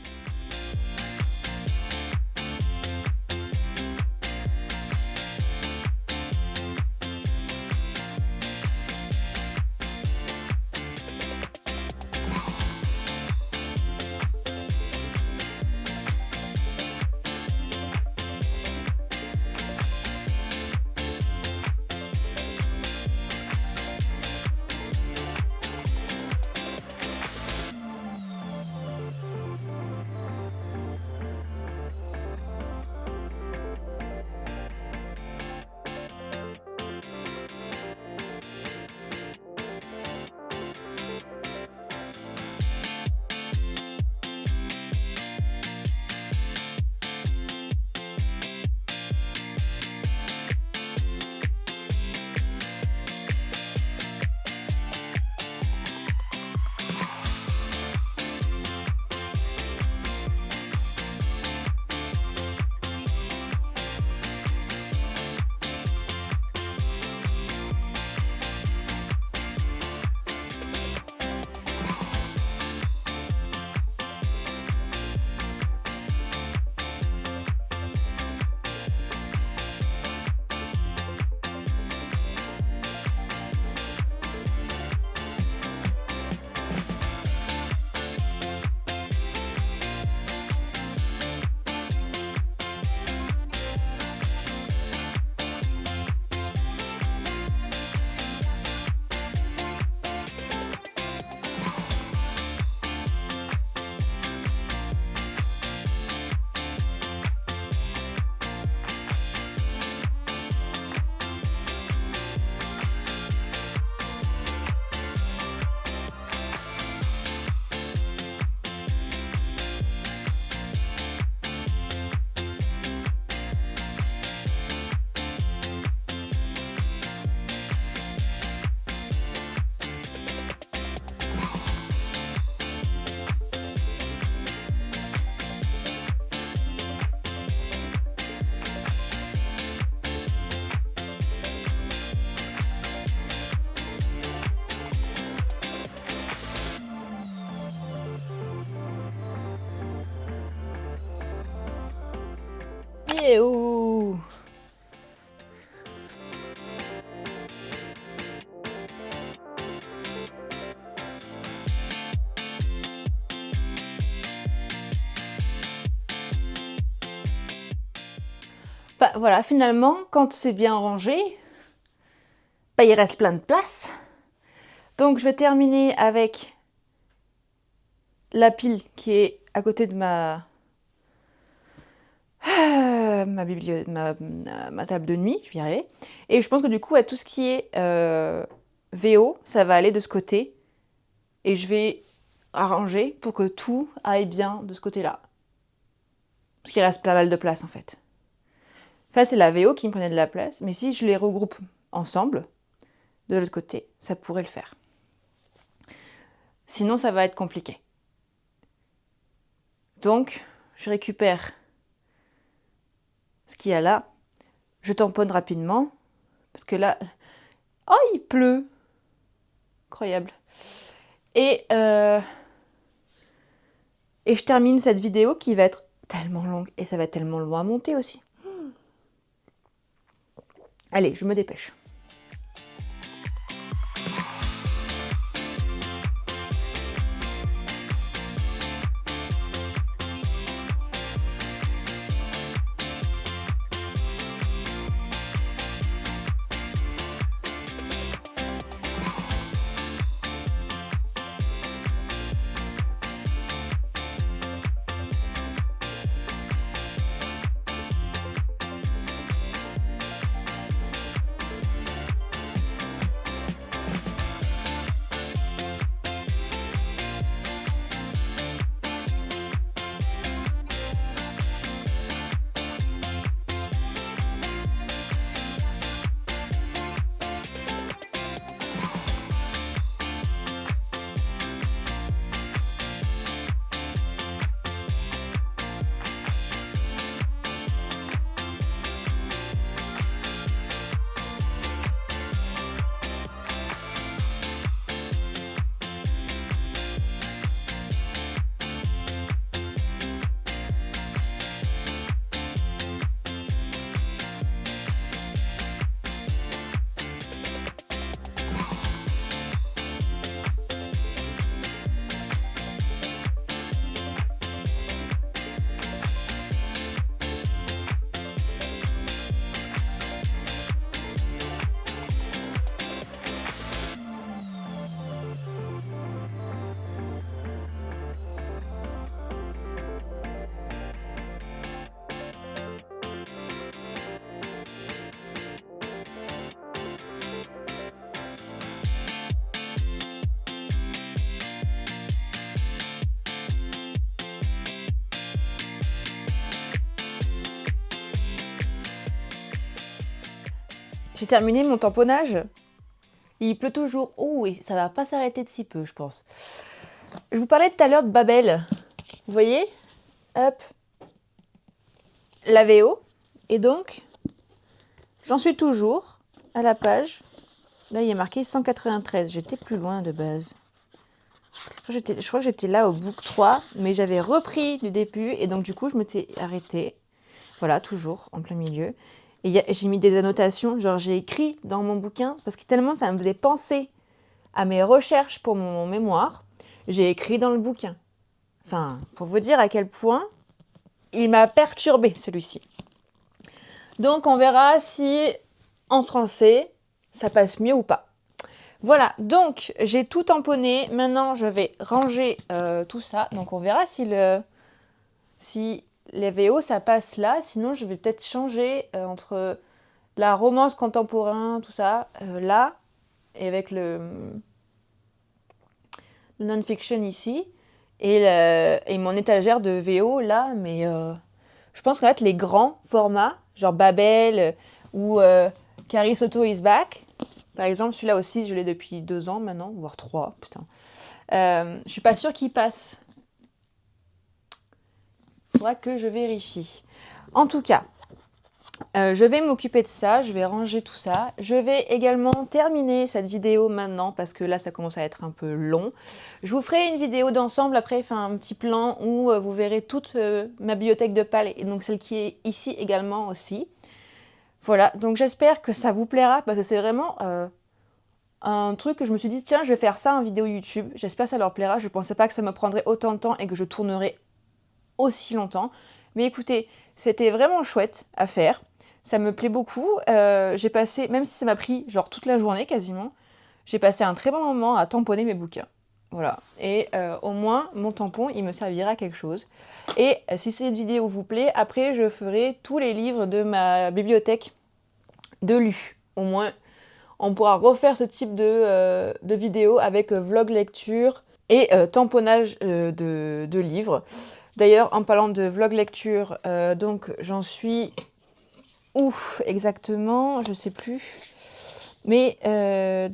Bah voilà, finalement, quand c'est bien rangé, bah, il reste plein de place. Donc je vais terminer avec la pile qui est à côté de ma table de nuit, je vais y arriver. Et je pense que du coup, tout ce qui est VO, ça va aller de ce côté. Et je vais arranger pour que tout aille bien de ce côté-là. Parce qu'il reste pas mal de place en fait. Ça, c'est la VO qui me prenait de la place. Mais si je les regroupe ensemble, de l'autre côté, ça pourrait le faire. Sinon, ça va être compliqué. Donc, je récupère ce qu'il y a là. Je tamponne rapidement. Parce que là... Oh, il pleut! Incroyable. Et je termine cette vidéo qui va être tellement longue. Et ça va être tellement long à monter aussi. Allez, je me dépêche. J'ai terminé mon tamponnage. Il pleut toujours. Oh, et ça va pas s'arrêter de si peu, je pense. Je vous parlais tout à l'heure de Babel. Vous voyez? Hop. La VO. Et donc, j'en suis toujours à la page. Là, il y a marqué 193. J'étais plus loin de base. Je crois que j'étais là au book 3, mais j'avais repris du début. Et donc, du coup, je m'étais arrêtée. Voilà, toujours en plein milieu. Et j'ai mis des annotations, genre j'ai écrit dans mon bouquin, parce que tellement ça me faisait penser à mes recherches pour mon mémoire, j'ai écrit dans le bouquin. Enfin, pour vous dire à quel point il m'a perturbé celui-ci. Donc on verra si en français ça passe mieux ou pas. Voilà, donc j'ai tout tamponné. Maintenant je vais ranger tout ça. Donc on verra si les VO ça passe là. Sinon je vais peut-être changer entre la romance contemporain, tout ça, là, et avec le non-fiction ici, et mon étagère de VO là, mais je pense qu'en fait les grands formats, genre Babel ou Carrie Soto is Back, par exemple, celui-là aussi, je l'ai depuis 2 ans maintenant, voire 3, putain. Je suis pas sûre qu'il passe. Faudra que je vérifie. En tout cas, je vais m'occuper de ça, je vais ranger tout ça. Je vais également terminer cette vidéo maintenant parce que là, ça commence à être un peu long. Je vous ferai une vidéo d'ensemble après, enfin un petit plan où vous verrez toute ma bibliothèque de pales et donc celle qui est ici également aussi. Voilà, donc j'espère que ça vous plaira parce que c'est vraiment un truc que je me suis dit, tiens, je vais faire ça en vidéo YouTube. J'espère que ça leur plaira. Je ne pensais pas que ça me prendrait autant de temps et que je tournerais aussi longtemps. Mais écoutez, c'était vraiment chouette à faire. Ça me plaît beaucoup. J'ai passé, même si ça m'a pris genre toute la journée quasiment, j'ai passé un très bon moment à tamponner mes bouquins. Voilà. Et au moins, mon tampon, il me servira à quelque chose. Et si cette vidéo vous plaît, après, je ferai tous les livres de ma bibliothèque de lus. Au moins, on pourra refaire ce type de vidéo avec vlog lecture et tamponnage de livres. D'ailleurs, en parlant de vlog lecture, donc j'en suis où exactement, je sais plus. Mais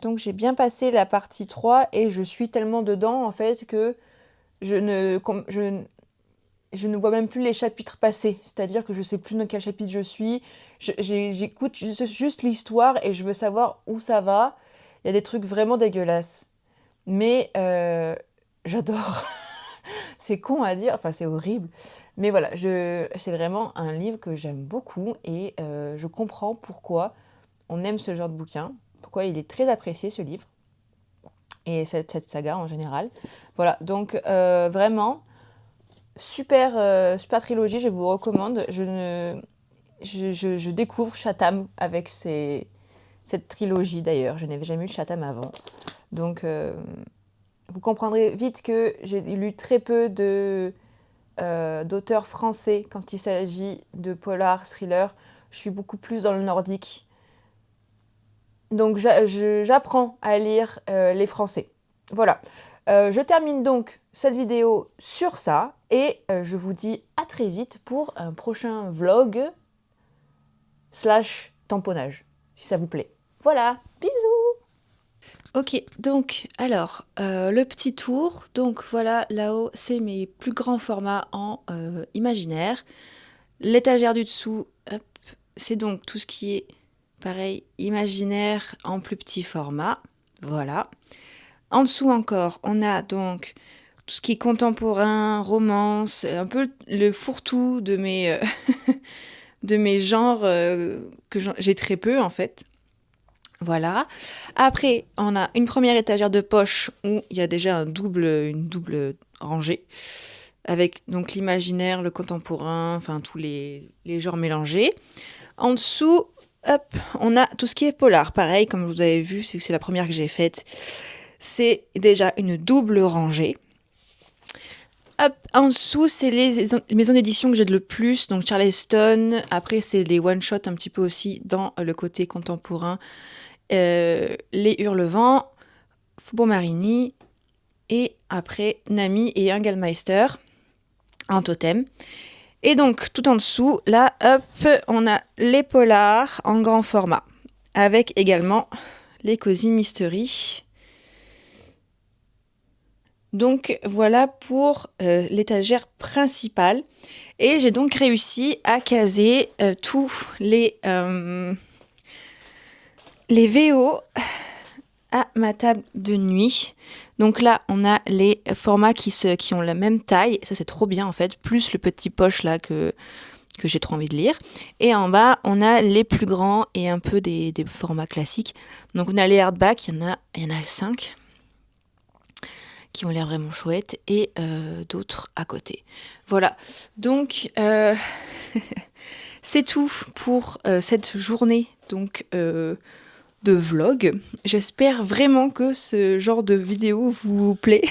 donc j'ai bien passé la partie 3 et je suis tellement dedans en fait que je ne vois même plus les chapitres passés. C'est-à-dire que je sais plus dans quel chapitre je suis. J'écoute juste l'histoire et je veux savoir où ça va. Il y a des trucs vraiment dégueulasses. Mais j'adore. C'est con à dire, enfin c'est horrible. Mais voilà, c'est vraiment un livre que j'aime beaucoup et je comprends pourquoi on aime ce genre de bouquin, pourquoi il est très apprécié ce livre et cette saga en général. Voilà, donc vraiment super trilogie, je vous recommande. Je découvre Chatham avec cette trilogie d'ailleurs. Je n'avais jamais lu Chatham avant, donc vous comprendrez vite que j'ai lu très peu d'auteurs français quand il s'agit de polar, thriller. Je suis beaucoup plus dans le nordique. Donc j'apprends à lire les français. Voilà. Je termine donc cette vidéo sur ça et je vous dis à très vite pour un prochain vlog / tamponnage, si ça vous plaît. Voilà, bisous! Ok, donc alors le petit tour, donc voilà là-haut c'est mes plus grands formats en imaginaire. L'étagère du dessous, hop, c'est donc tout ce qui est pareil, imaginaire en plus petit format, voilà. En dessous encore, on a donc tout ce qui est contemporain, romance, un peu le fourre-tout de mes, de mes genres que j'ai très peu en fait. Voilà. Après, on a une première étagère de poche où il y a déjà une double rangée avec donc l'imaginaire, le contemporain, enfin tous les genres mélangés. En dessous, hop, on a tout ce qui est polar. Pareil, comme vous avez vu, c'est la première que j'ai faite. C'est déjà une double rangée. Hop, en dessous, c'est les maisons d'édition que j'ai le plus. Donc Charleston. Après, c'est les one-shots un petit peu aussi dans le côté contemporain. Les Hurlevents, Faubourg-Marigny. Et après, Nami et Engelmeister en totem. Et donc, tout en dessous, là, hop, on a les polars en grand format. Avec également les Cozy Mystery. Donc, voilà pour l'étagère principale. Et j'ai donc réussi à caser tous les VO à ma table de nuit. Donc là, on a les formats qui ont la même taille. Ça, c'est trop bien, en fait. Plus le petit poche, là, que j'ai trop envie de lire. Et en bas, on a les plus grands et un peu des formats classiques. Donc, on a les hardbacks. Il y en a 5 qui ont l'air vraiment chouettes. Et d'autres à côté. Voilà. Donc, c'est tout pour cette journée. Donc, de vlog. J'espère vraiment que ce genre de vidéo vous plaît.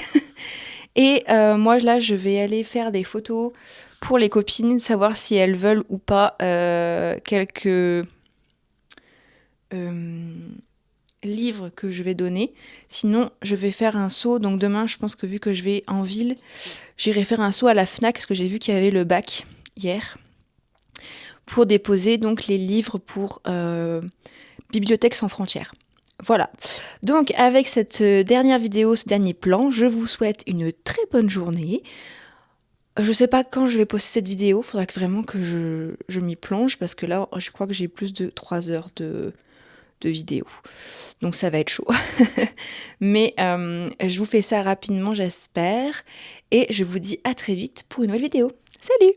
Et moi là je vais aller faire des photos pour les copines, savoir si elles veulent ou pas quelques livres que je vais donner. Sinon je vais faire un saut. Donc demain je pense que vu que je vais en ville, j'irai faire un saut à la Fnac parce que j'ai vu qu'il y avait le bac hier. Pour déposer donc les livres pour Bibliothèque sans frontières. Voilà. Donc avec cette dernière vidéo, ce dernier plan, je vous souhaite une très bonne journée. Je sais pas quand je vais poster cette vidéo, faudra vraiment que je m'y plonge parce que là, je crois que j'ai plus de 3 heures de vidéo. Donc ça va être chaud. Mais je vous fais ça rapidement, j'espère. Et je vous dis à très vite pour une nouvelle vidéo. Salut!